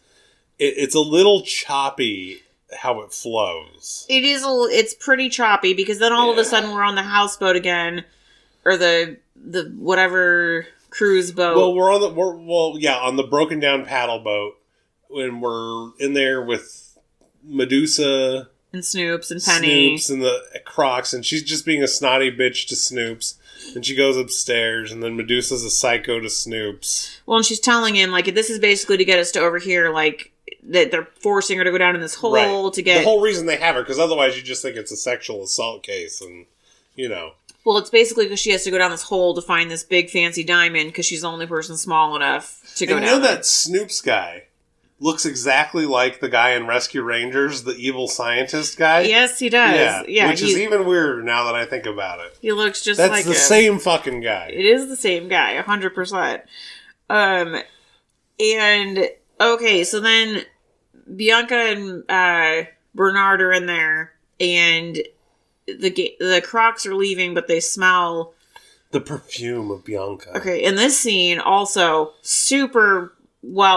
a little choppy how it flows. It is it's pretty choppy because then all of a sudden we're on the houseboat again, or the whatever cruise boat. Well, on the broken down paddle boat when we're in there with Medusa and Snoops and Penny. Snoops and the Crocs, and she's just being a snotty bitch to Snoops. And she goes upstairs, and then Medusa's a psycho to Snoops. Well, and she's telling him, like, this is basically to get us to over here, like, that they're forcing her to go down in this hole to get... The whole reason they have her, because otherwise you just think it's a sexual assault case, and, Well, it's basically because she has to go down this hole to find this big fancy diamond, because she's the only person small enough to go down. That Snoops guy looks exactly like the guy in Rescue Rangers, the evil scientist guy? Yes, he does. Yeah, which is even weirder now that I think about it. He looks just like him. That's the same fucking guy. It is the same guy, 100%. And, okay, so then Bianca and Bernard are in there, and the Crocs are leaving, but they smell... the perfume of Bianca. Okay, and this scene also super...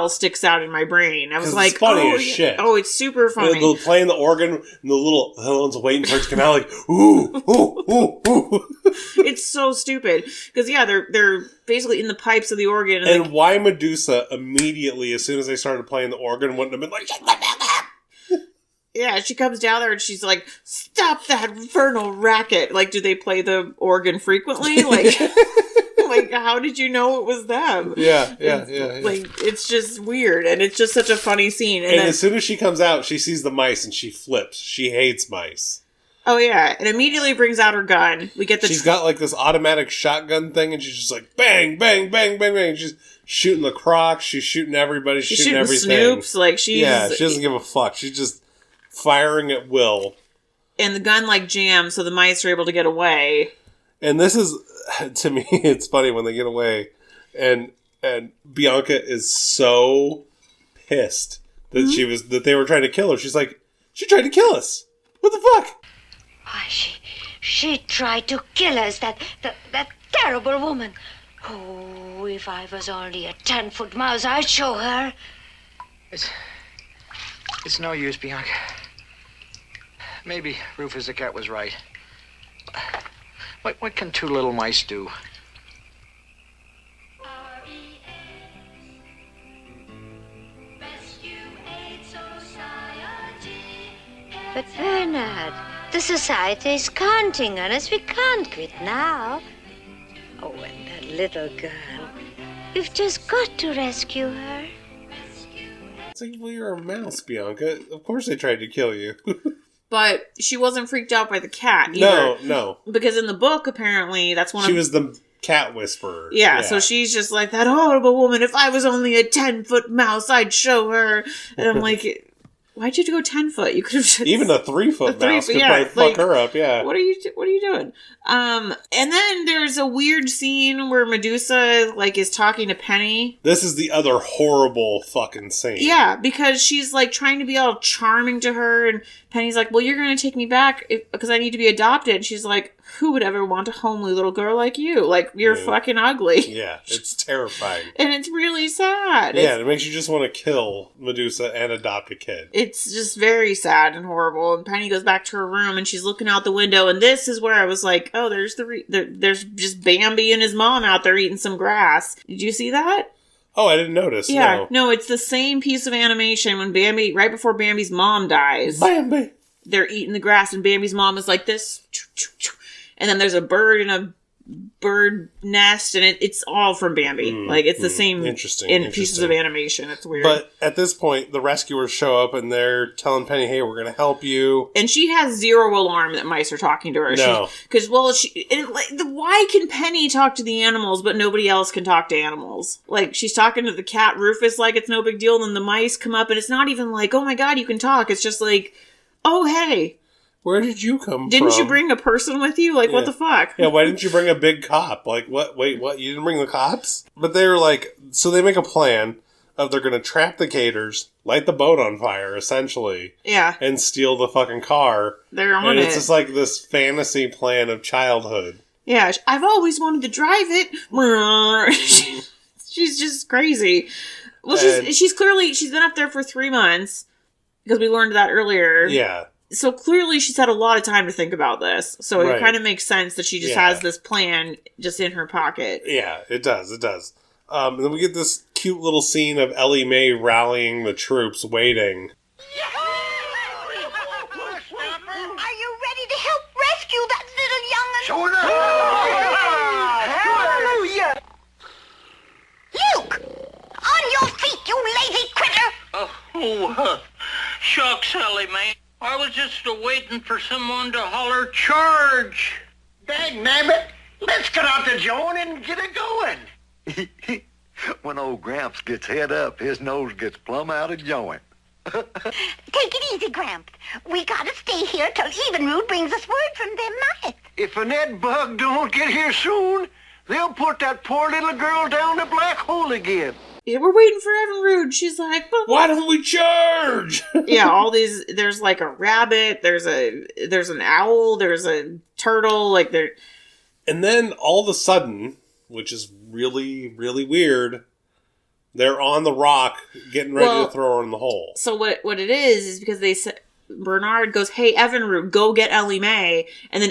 sticks out in my brain. I was like, it's funny as shit. Oh, it's super funny. They'll play the organ, and the little ones waiting for it to come out, like, ooh, ooh, ooh, ooh. It's so stupid. Because, they're basically in the pipes of the organ. And why Medusa immediately, as soon as they started playing the organ, wouldn't have been like, shut the fuck up? Yeah, she comes down there and she's like, stop that infernal racket. Like, do they play the organ frequently? Like... Like, how did you know it was them? Yeah. Like, it's just weird, and it's just such a funny scene. And then, as soon as she comes out, she sees the mice, and she flips. She hates mice. Oh, yeah, and immediately brings out her gun. She's got, like, this automatic shotgun thing, and she's just like, bang, bang, bang, bang, bang. She's shooting the Crocs, she's shooting everybody, she's shooting everything. Snoops, like, she's... Yeah, she doesn't give a fuck. She's just firing at will. And the gun, like, jams, so the mice are able to get away. And this is, to me, it's funny when they get away, and Bianca is so pissed that that they were trying to kill her. She's like, she tried to kill us. What the fuck? Why, she tried to kill us, that terrible woman. Oh, if I was only a 10-foot mouse, I'd show her. It's no use, Bianca. Maybe Rufus the cat was right. What can two little mice do? But Bernard, the society is counting on us. We can't quit now. Oh, and that little girl. We've just got to rescue her. It's like, well, you're a mouse, Bianca. Of course they tried to kill you. But she wasn't freaked out by the cat either. No. Because in the book, apparently, that's one She was the cat whisperer. Yeah, so she's just like, that horrible woman. If I was only a 10-foot mouse, I'd show her. And I'm like, why'd you have to go 10 foot? You could have just... Even a 3-foot mouse could probably fuck her up, yeah. What are you doing? And then there's a weird scene where Medusa, like, is talking to Penny. This is the other horrible fucking scene. Yeah, because she's, like, trying to be all charming to her, and Penny's like, well, you're going to take me back because I need to be adopted. And she's like, who would ever want a homely little girl like you? Like, you're fucking ugly. Yeah, it's terrifying. And it's really sad. Yeah, it makes you just want to kill Medusa and adopt a kid. It's just very sad and horrible. And Penny goes back to her room and she's looking out the window. And this is where I was like, oh, there's there's just Bambi and his mom out there eating some grass. Did you see that? Oh, I didn't notice. Yeah, no, it's the same piece of animation when Bambi, right before Bambi's mom dies. Bambi! They're eating the grass and Bambi's mom is like this. And then there's a bird in a bird nest, and it's all from Bambi. Like, it's the same pieces of animation. It's weird. But at this point, the rescuers show up, and they're telling Penny, hey, we're going to help you. And she has zero alarm that mice are talking to her. No. Because, why can Penny talk to the animals, but nobody else can talk to animals? Like, she's talking to the cat Rufus like it's no big deal, and then the mice come up, and it's not even like, oh my god, you can talk. It's just like, oh, hey. Where did you come from? Didn't you bring a person with you? Like, what the fuck? Yeah, why didn't you bring a big cop? Like, what? Wait, what? You didn't bring the cops? But they were like, so they make a plan of they're going to trap the Gators, light the boat on fire, essentially. Yeah. And steal the fucking car. They're on it. It's just like this fantasy plan of childhood. Yeah, I've always wanted to drive it. She's just crazy. Well, she's been up there for 3 months, because we learned that earlier. Yeah. So clearly she's had a lot of time to think about this. So it kind of makes sense that she just has this plan just in her pocket. Yeah, it does. And then we get this cute little scene of Ellie Mae rallying the troops, waiting. Are you ready to help rescue that little young'un? Show it Hallelujah! Luke! On your feet, you lazy critter! Shucks, Ellie Mae. I was just waiting for someone to holler charge. Dang nabbit! Let's get out the joint and get it going. When old Gramps gets head up, his nose gets plumb out of joint. Take it easy, Gramps. We gotta stay here till Evenrude brings us word from them mice. If a net bug don't get here soon, they'll put that poor little girl down the black hole again. Yeah, we're waiting for Evenrude. She's like, why don't we charge? Yeah, all these. There's like a rabbit. There's an owl. There's a turtle. Like there. And then all of a sudden, which is really, really weird, they're on the rock, getting ready to throw her in the hole. So what it is because they said Bernard goes, "Hey, Evenrude, go get Ellie Mae," and then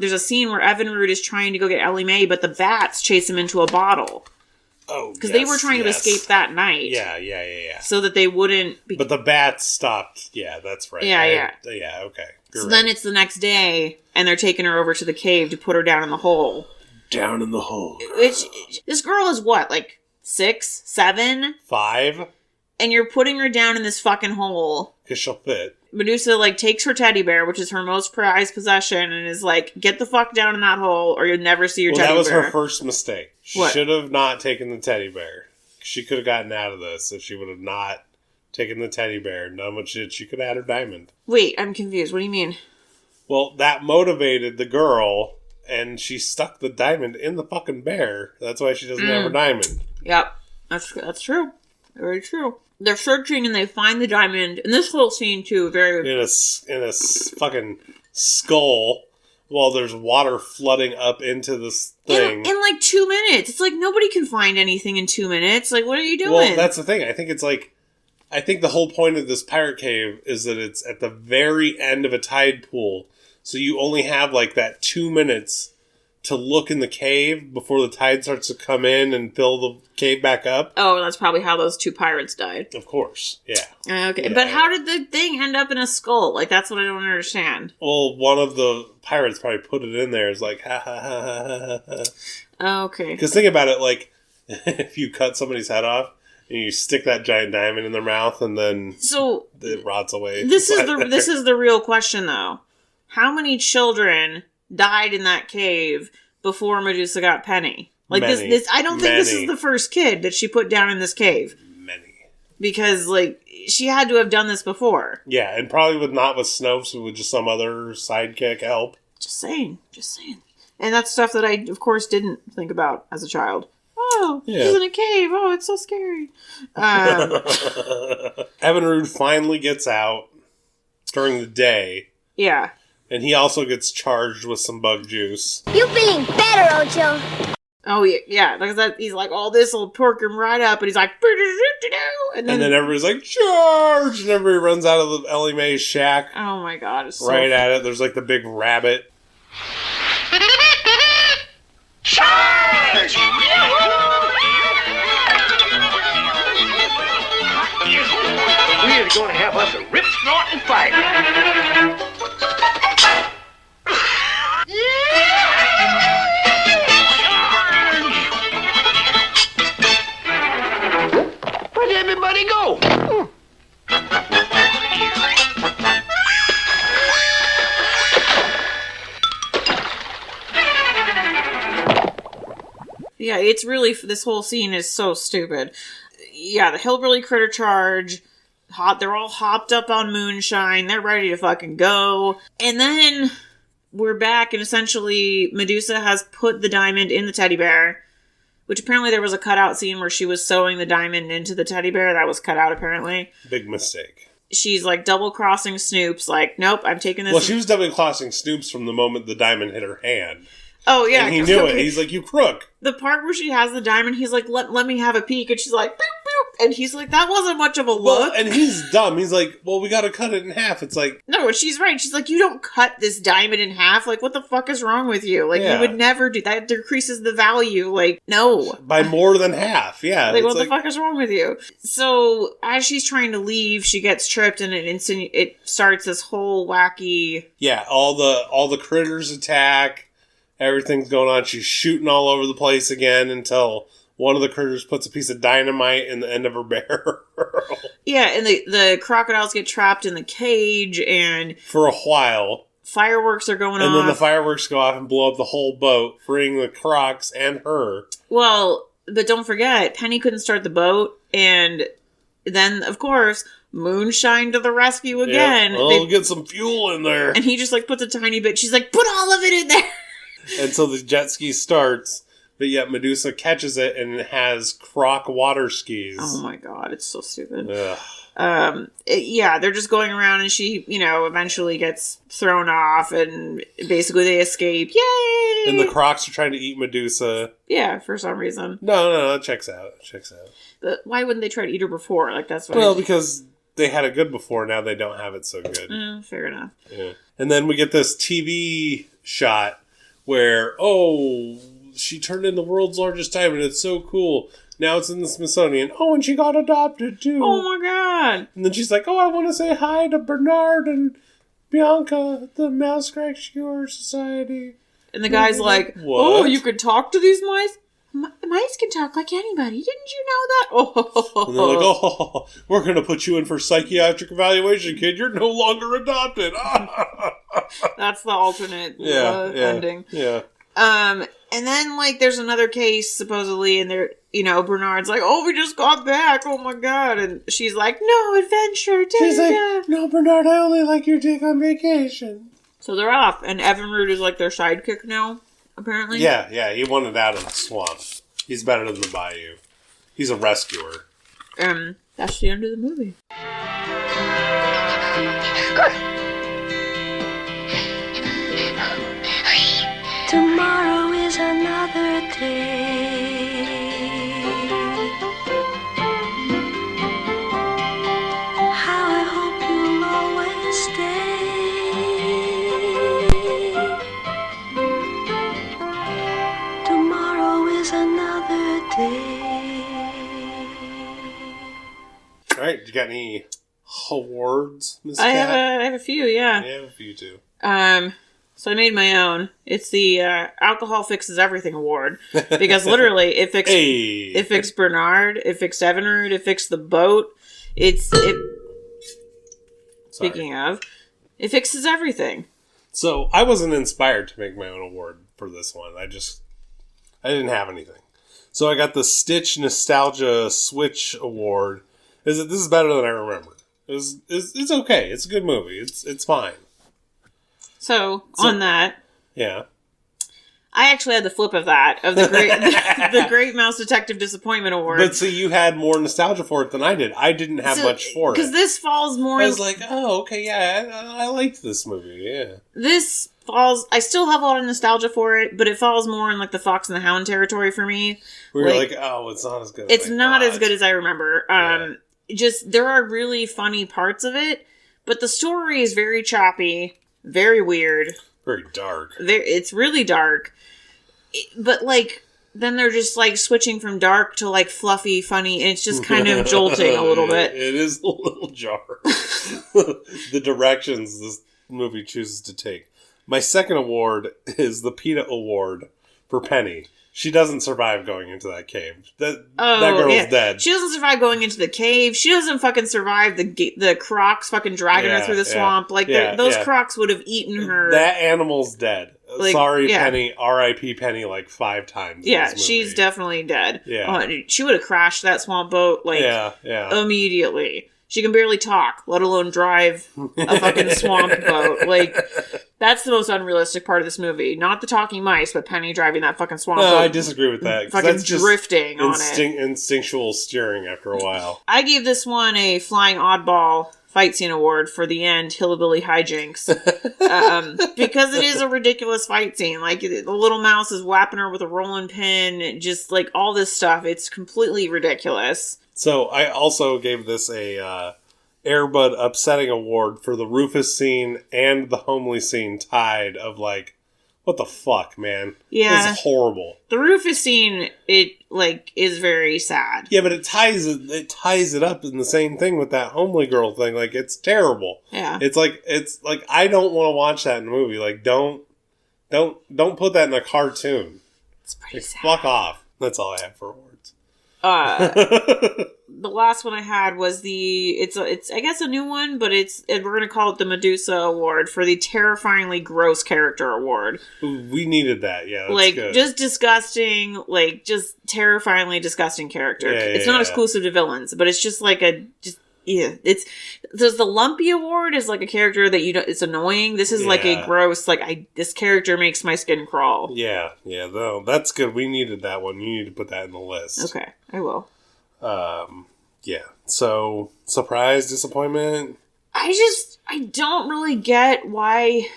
there's a scene where Evenrude is trying to go get Ellie Mae, but the bats chase him into a bottle. Oh, because they were trying to escape that night. Yeah. So that they wouldn't. But the bats stopped. Yeah, that's right. Yeah. Yeah. Okay. Then it's the next day, and they're taking her over to the cave to put her down in the hole. Down in the hole. This girl is what, like 6, 7, 5, and you're putting her down in this fucking hole because she'll fit. Medusa takes her teddy bear, which is her most prized possession, and is like, "Get the fuck down in that hole, or you'll never see your teddy bear." That was her first mistake. She should have not taken the teddy bear. She could have gotten out of this if she would have not taken the teddy bear. Not much shit. She could have had her diamond. Wait, I'm confused. What do you mean? Well, that motivated the girl, and she stuck the diamond in the fucking bear. That's why she doesn't have her diamond. Yep, that's true. Very true. They're searching and they find the diamond. And this whole scene too, very in a fucking skull, while there's water flooding up into this thing in like 2 minutes. It's like nobody can find anything in 2 minutes. Like, what are you doing? Well, that's the thing. I think the whole point of this pirate cave is that it's at the very end of a tide pool, so you only have like that 2 minutes to look in the cave before the tide starts to come in and fill the cave back up. Oh, that's probably how those 2 pirates died. Of course, yeah. Okay, yeah. But how did the thing end up in a skull? Like, that's what I don't understand. Well, one of the pirates probably put it in there. It's like, ha ha ha ha ha ha. Okay. Because think about it, like, if you cut somebody's head off, and you stick that giant diamond in their mouth, and then it rots away. This is the real question, though. How many children died in that cave before Medusa got Penny? Like, many, this I don't think this is the first kid that she put down in this cave. Many. Because, like, she had to have done this before. Yeah, and probably not with Snopes, but with just some other sidekick help. Just saying. And that's stuff that I, of course, didn't think about as a child. Oh, she's in a cave. Oh, it's so scary. Evenrude finally gets out during the day. Yeah. And he also gets charged with some bug juice. You feeling better, Ocho? Oh, yeah. Like that, he's like, all this will perk him right up. And he's like, and then everybody's like, charge! And everybody runs out of the Ellie Mae's shack. Oh my god. It's so right at it. There's like the big rabbit. Charge! We're going to have us a rip snorting fight. Where'd everybody go? Yeah, it's really, this whole scene is so stupid. Yeah, the hillbilly critter charge, they're all hopped up on moonshine, they're ready to fucking go. And then we're back, and essentially Medusa has put the diamond in the teddy bear, which apparently there was a cutout scene where she was sewing the diamond into the teddy bear. That was cut out, apparently. Big mistake. She's like double-crossing Snoops, like, nope, I'm taking this. Well, she was double-crossing Snoops from the moment the diamond hit her hand. Oh, yeah. And he knew it. He's like, you crook. The part where she has the diamond, he's like, let me have a peek. And she's like, boop, boop. And he's like, that wasn't much of a look. Well, and he's dumb. He's like, well, we got to cut it in half. It's like... No, she's right. She's like, you don't cut this diamond in half. Like, what the fuck is wrong with you? Like, you would never do that. It decreases the value. Like, no. By more than half, yeah. Like, what the fuck is wrong with you? So, as she's trying to leave, she gets tripped and it starts this whole wacky... Yeah, all the critters attack. Everything's going on. She's shooting all over the place again until one of the critters puts a piece of dynamite in the end of her barrel. Yeah, and the crocodiles get trapped in the cage, and... For a while. Fireworks are going off. And then the fireworks go off and blow up the whole boat, freeing the crocs and her. Well, but don't forget, Penny couldn't start the boat, and then, of course... Moonshine to the rescue again. Yeah. Well, get some fuel in there. And he just like puts a tiny bit. She's like, put all of it in there. And so the jet ski starts, but yet Medusa catches it and it has croc water skis. Oh my god, it's so stupid. Ugh. Yeah, they're just going around and she, eventually gets thrown off and basically they escape. Yay! And the crocs are trying to eat Medusa. Yeah, for some reason. No, it checks out. But why wouldn't they try to eat her before? Like, that's what because they had it good before, now they don't have it so good. Fair enough. Yeah. And then we get this TV shot where, she turned in the world's largest diamond. It's so cool. Now it's in the Smithsonian. Oh, and she got adopted too. Oh my god. And then she's like, I want to say hi to Bernard and Bianca at the Mouse Rescuer Society. And the guy's like, what? Oh, you could talk to these mice? Mice can talk like anybody. Didn't you know that? Oh. And they're like, we're going to put you in for psychiatric evaluation, kid. You're no longer adopted. That's the alternate ending. Yeah. And then, like, there's another case, supposedly, and they're, Bernard's like, we just got back. Oh, my God. And she's like, no, adventure. She's like, no, Bernard, I only like your dick on vacation. So they're off. And Evan Root is, like, their sidekick now, apparently. Yeah, he wanted out of the swamp. He's better than the Bayou. He's a rescuer. That's the end of the movie. Tomorrow is another day. How I hope you'll always stay. Tomorrow is another day. All right, you got any awards, Miss I Cat? have a few, yeah. I have a few, too. So I made my own. It's the Alcohol Fixes Everything Award. Because literally, it fixed Bernard, it fixed Evinrude, it fixed the boat. Speaking of, it fixes everything. So I wasn't inspired to make my own award for this one. I didn't have anything. So I got the Stitch Nostalgia Switch Award. This is better than I remember. It's okay. It's a good movie. It's fine. So, on that, yeah, I actually had the flip of that, of the Great Mouse Detective Disappointment Award. But see, you had more nostalgia for it than I did. I didn't have much for it. Because this falls more... I was like, oh, okay, yeah, I liked this movie, yeah. This falls... I still have a lot of nostalgia for it, but it falls more in, like, the Fox and the Hound territory for me. We were like, oh, it's not as good as It's not as good as I remember. Just, there are really funny parts of it, but the story is very choppy, very weird. Very dark. It's really dark. But, like, then they're just, like, switching from dark to, like, fluffy, funny, and it's just kind of jolting a little bit. It is a little jarring. The directions this movie chooses to take. My second award is the PETA Award for Penny. She doesn't survive going into that cave. That girl's dead. She doesn't survive going into the cave. She doesn't fucking survive the crocs fucking dragging her through the swamp. Like, those crocs would have eaten her. That animal's dead. Like, sorry, Penny. R.I.P. Penny like 5 times. Yeah, she's definitely dead. Yeah. She would have crashed that swamp boat, like, immediately. She can barely talk, let alone drive a fucking swamp boat. Like, that's the most unrealistic part of this movie. Not the talking mice, but Penny driving that fucking swamp boat. No, I disagree with that. Fucking that's just drifting on it. Instinctual steering after a while. I gave this one a Flying Oddball Fight Scene Award for the end hillbilly hijinks. Because it is a ridiculous fight scene. Like, the little mouse is whapping her with a rolling pin. Just, like, all this stuff. It's completely ridiculous. So I also gave this a Airbud Upsetting Award for the Rufus scene and the homely scene tied of, like, what the fuck, man? Yeah. It's horrible. The Rufus scene, it, like, is very sad. Yeah, but it ties it up in the same thing with that homely girl thing. Like, it's terrible. Yeah. It's like I don't want to watch that in a movie. Like, don't put that in a cartoon. It's pretty sad. Fuck off. That's all I have for awards. The last one I had was it's I guess a new one, but we're gonna call it the Medusa Award for the Terrifyingly Gross Character Award. Ooh, we needed that, yeah. That's like good. Just disgusting, like just terrifyingly disgusting character. It's not exclusive to villains, but it's just like it's the Lumpy Award is like a character that it's annoying. This is like a gross, like this character makes my skin crawl. Yeah, though that's good. We needed that one. You need to put that in the list. Okay, I will. Yeah. So, surprise, disappointment? I don't really get why,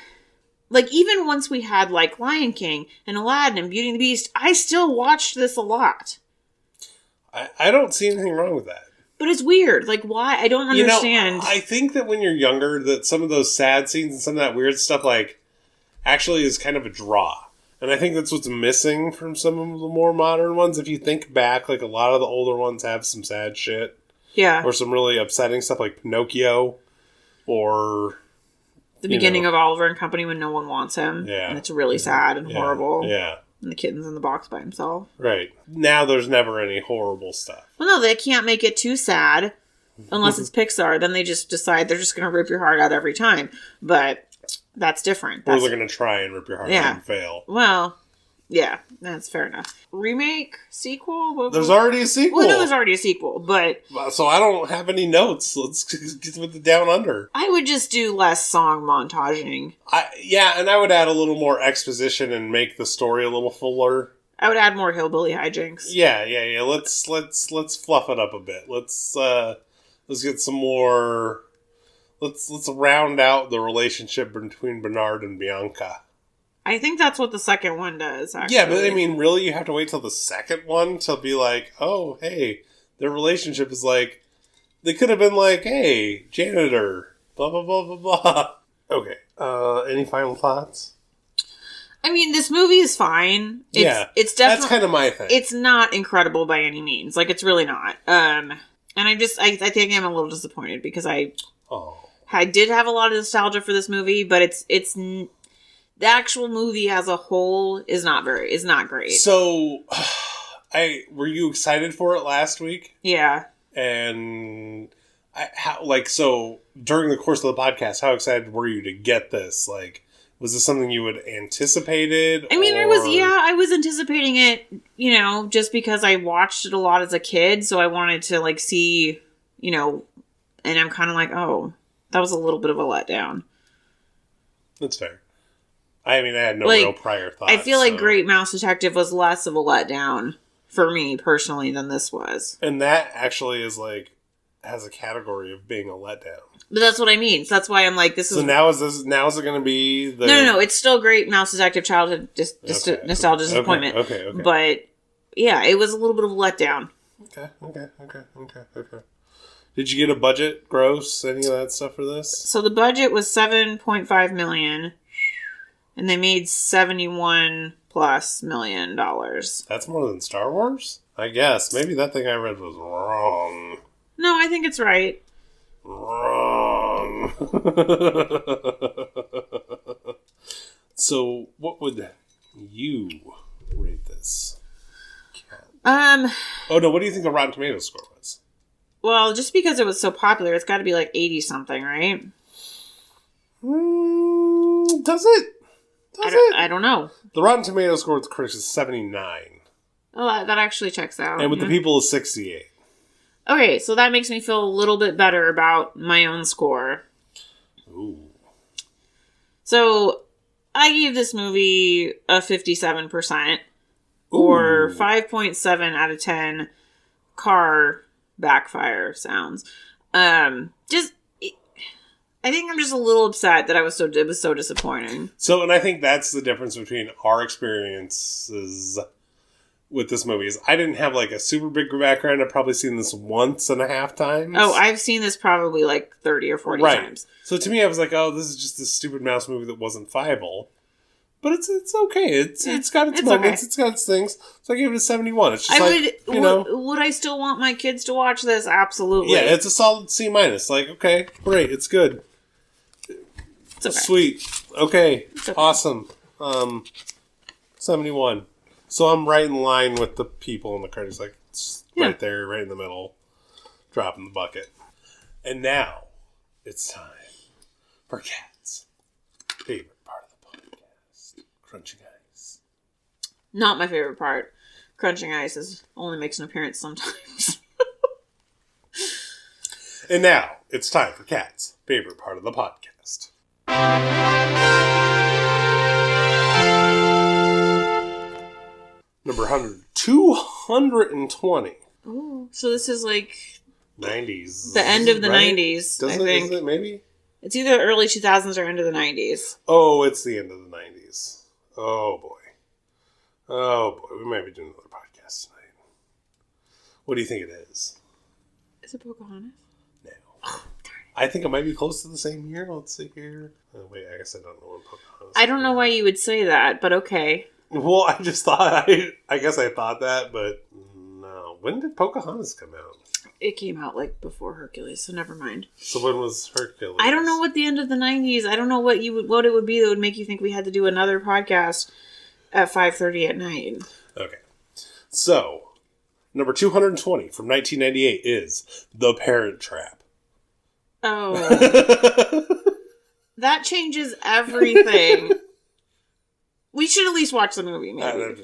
like, even once we had, like, Lion King and Aladdin and Beauty and the Beast, I still watched this a lot. I don't see anything wrong with that. But it's weird. Like, why? I don't understand. I think that when you're younger, that some of those sad scenes and some of that weird stuff, like, actually is kind of a draw. And I think that's what's missing from some of the more modern ones. If you think back, like, a lot of the older ones have some sad shit. Yeah. Or some really upsetting stuff like Pinocchio. Or... the beginning of Oliver and Company when no one wants him. Yeah. And it's really sad and horrible. Yeah. And the kitten's in the box by himself. Right. Now there's never any horrible stuff. Well, no, they can't make it too sad. Unless it's Pixar. Then they just decide they're just going to rip your heart out every time. But... that's different. Or they're going to try and rip your heart out and fail. Well, yeah, that's fair enough. Remake? Sequel? There's already a sequel. Well, no, there's already a sequel, but... so I don't have any notes. Let's get with the down under. I would just do less song montaging. And I would add a little more exposition and make the story a little fuller. I would add more hillbilly hijinks. Yeah. Let's fluff it up a bit. Let's get some more... Let's round out the relationship between Bernard and Bianca. I think that's what the second one does, actually. Yeah, but I mean, really, you have to wait till the second one to be like, oh, hey, their relationship is like, they could have been like, hey, janitor, blah, blah, blah, blah, blah. Okay, any final thoughts? I mean, this movie is fine. It's definitely... that's kind of my thing. It's not incredible by any means. Like, it's really not. And I think I'm a little disappointed because I did have a lot of nostalgia for this movie, but it's the actual movie as a whole is not great. So, were you excited for it last week? Yeah. And so during the course of the podcast, how excited were you to get this? Like, was this something you had anticipated? I mean, I was anticipating it, just because I watched it a lot as a kid, so I wanted to like see, and I'm kind of like, oh, that was a little bit of a letdown. That's fair. I mean, I had no real prior thoughts. I feel like Great Mouse Detective was less of a letdown for me personally than this was. And that actually is like has a category of being a letdown. But that's what I mean. So that's why I'm like, So now is it going to be the... No. It's still Great Mouse Detective childhood nostalgia disappointment. Okay. But yeah, it was a little bit of a letdown. Okay. Did you get a budget, gross, any of that stuff for this? So the budget was $7.5 million, and they made $71+ million. That's more than Star Wars? I guess. Maybe that thing I read was wrong. No, I think it's right. Wrong. So, what would you rate this? Oh no, what do you think the Rotten Tomatoes score was? Well, just because it was so popular, it's got to be like 80 something, right? Does it? I don't know. The Rotten Tomatoes score with the critics is 79. Oh, that actually checks out. And with the people is 68. Okay, so that makes me feel a little bit better about my own score. Ooh. So, I gave this movie a 57%. Or 5.7 out of 10 car backfire sounds. I think I'm just a little upset that it was so disappointing. So, and I think that's the difference between our experiences with this movie is I didn't have like a super big background. I've probably seen this 1.5 times. Oh, I've seen this probably like 30 or 40 times. So to me, I was like, oh, this is just this stupid mouse movie that wasn't viable. But it's okay. It's got its moments. Okay. It's got its things. So I gave it a 71. It's just would I still want my kids to watch this? Absolutely. Yeah, it's a solid C-. Like, okay, great, it's good. It's okay. Sweet. Okay. Awesome. 71. So I'm right in line with the people in the credits. Like, it's right there, right in the middle. Dropping the bucket. And now, it's time for Kat's favorite. Crunching ice. Not my favorite part. Crunching ice only makes an appearance sometimes. And now, it's time for Kat's favorite part of the podcast. Number 220. Ooh, so this is like... 90s. The end of the 90s, I think. Isn't it, maybe? It's either early 2000s or end of the 90s. Oh, it's the end of the 90s. Oh, boy. We might be doing another podcast tonight. What do you think it is? Is it Pocahontas? No. I think it might be close to the same year. Let's see here. Oh, wait, I guess I don't know when Pocahontas I don't know why you would say that, but okay. Well, I just thought... I guess I thought that, but no. When did Pocahontas come out? It came out like before Hercules, so never mind. So when was Hercules? I don't know what the end of the 90s. I don't know what it would be that would make you think we had to do another podcast at 5:30 at night. Okay. So, number 220 from 1998 is The Parent Trap. Oh. That changes everything. We should at least watch the movie, maybe.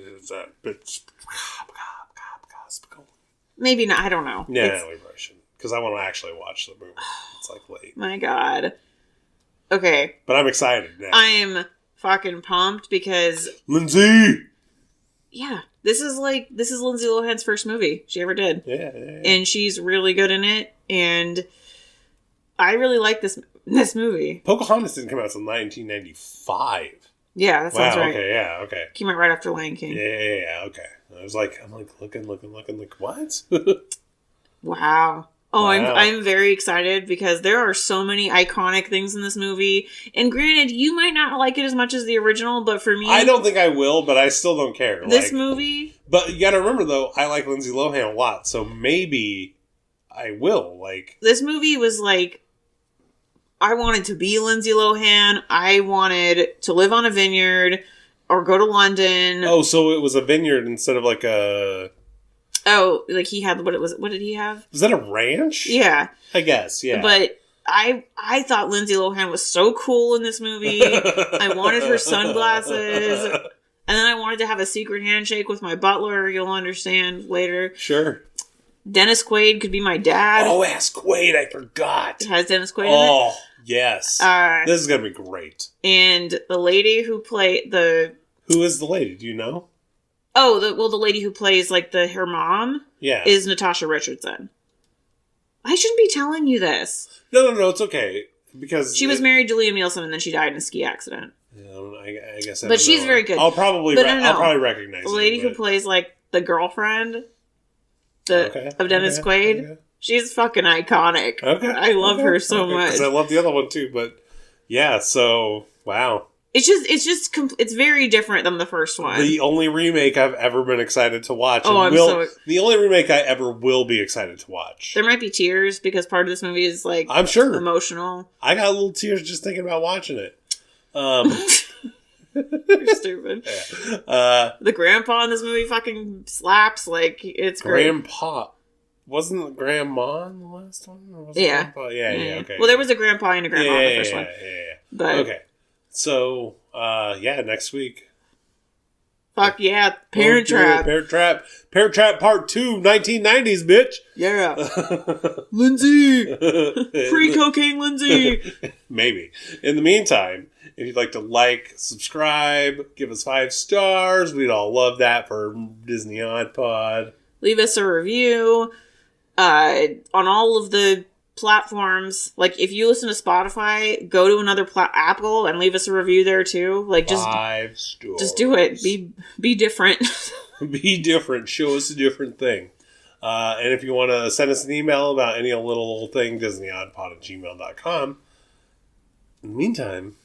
Maybe not. I don't know. Yeah, we probably shouldn't. Because I want to actually watch the movie. It's like late. My God. Okay. But I'm excited now. I'm fucking pumped because... Lindsay! Yeah. This is Lindsay Lohan's first movie she ever did. Yeah. And she's really good in it. And I really like this movie. Pocahontas didn't come out until 1995. Yeah, that sounds right. Okay, yeah, okay. Came out right after Lion King. Yeah, okay. I'm like looking, like, what? Wow. Oh, wow. I'm very excited because there are so many iconic things in this movie. And granted, you might not like it as much as the original, but for me... I don't think I will, but I still don't care. This movie... But you gotta remember, though, I like Lindsay Lohan a lot, so maybe I will. Like, this movie was like... I wanted to be Lindsay Lohan. I wanted to live on a vineyard or go to London. Oh, so it was a vineyard instead of like a... Oh, like he had... What did he have? Was that a ranch? Yeah. I guess, yeah. But I thought Lindsay Lohan was so cool in this movie. I wanted her sunglasses. And then I wanted to have a secret handshake with my butler. You'll understand later. Sure. Dennis Quaid could be my dad. Oh, ask Quaid. I forgot. It has Dennis Quaid in it. Oh, yes. This is going to be great. And the lady who played the... Who is the lady? Do you know? Oh, the lady who plays, like, her mom is Natasha Richardson. I shouldn't be telling you this. No, it's okay. Because she was married to Liam Neeson and then she died in a ski accident. I guess I But she's very good. I'll probably recognize the lady who plays, like, the girlfriend of Dennis Quaid. Okay. She's fucking iconic. Okay. I love her so much. Because I love the other one too, but yeah, so, wow. It's very different than the first one. The only remake I've ever been excited to watch. The only remake I ever will be excited to watch. There might be tears because part of this movie is, like, I'm sure emotional. I got little tears just thinking about watching it. You're stupid. Yeah. The grandpa in this movie fucking slaps. Like, it's great. Grandpa. Wasn't grandma in the last one? Or was it grandpa? Yeah, okay. Well, there was a grandpa and a grandma in the first one. Yeah. But, okay. So, next week. Fuck yeah. Parent Trap. Parent Trap Part 2, 1990s, bitch. Yeah. Lindsay. Pre-cocaine Lindsay. Maybe. In the meantime, if you'd like to like, subscribe, give us 5 stars, we'd all love that for Disney Odd Pod. Leave us a review on all of the platforms. Like, if you listen to Spotify, go to another Apple and leave us a review there too. Like, just 5 stars. Just do it. Be different. Be different. Show us a different thing. And if you want to send us an email about any little thing, DisneyOddPod@gmail.com. In the meantime,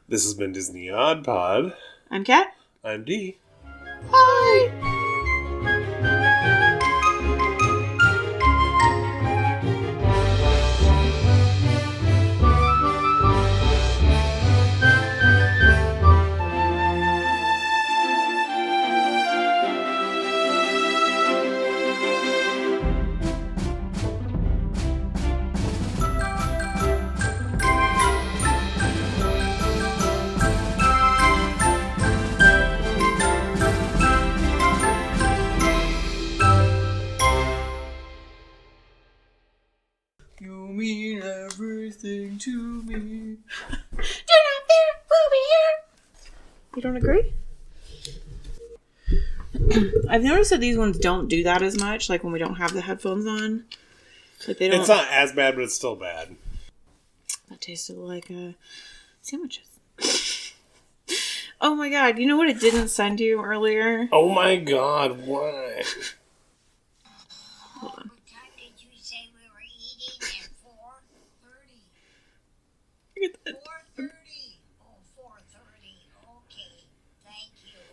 this has been Disney Odd Pod. I'm Kat. I'm Dee. Bye. Everything to me. You don't agree? I've noticed that these ones don't do that as much, like when we don't have the headphones on. Like they don't. It's not as bad, but it's still bad. That tasted like sandwiches. Oh my god! You know what it didn't send you earlier? Oh my god! Why? Hold on.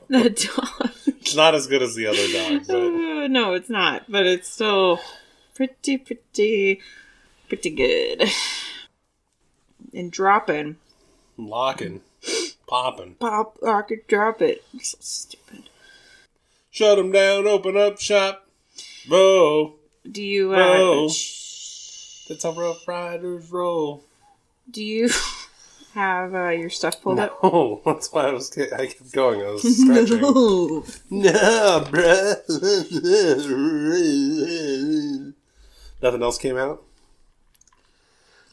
That dog. It's not as good as the other dog, but... No, it's not. But it's still pretty good. And dropping. Locking. Popping. Pop, lock it, drop it. You're so stupid. Shut them down, open up shop. Whoa. Do you, Whoa. That's how Rough Riders roll. Do you... have your stuff pulled up? No, that's why I kept going. I was stretching. No, bro. Nothing else came out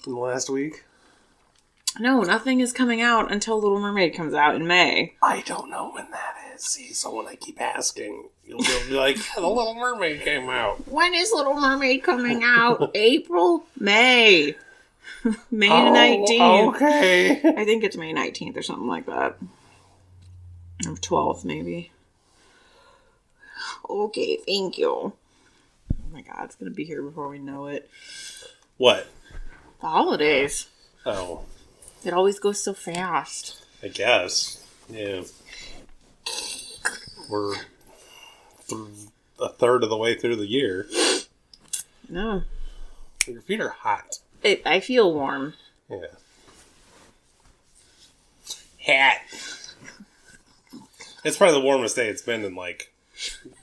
in the last week? No, nothing is coming out until Little Mermaid comes out in May. I don't know when that is. See, so when I keep asking, you'll be like, yeah, the Little Mermaid came out. When is Little Mermaid coming out? April? May. May 19th. Okay. I think it's May 19th or something like that. Or 12th, maybe. Okay, thank you. Oh my god, it's going to be here before we know it. What? The holidays. Oh. It always goes so fast. I guess. Yeah. We're a third of the way through the year. No. Your feet are hot. I feel warm. Yeah. Hat. It's probably the warmest day it's been in like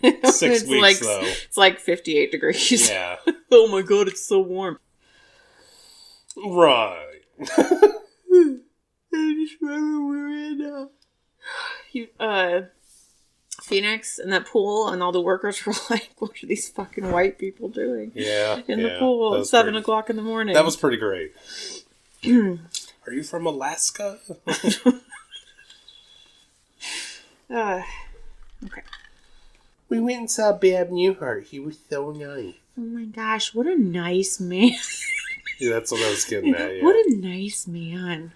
6 weeks, though. It's like 58 degrees. Yeah. Oh my god, it's so warm. Right. I just remember we're in Phoenix in that pool, and all the workers were like, what are these fucking white people doing? Yeah. In the pool at 7 o'clock in the morning. That was pretty great. Are you from Alaska? Okay. We went and saw Bab Newhart. He was so nice. Oh my gosh, what a nice man. Yeah, that's what I was getting at, yeah. What a nice man.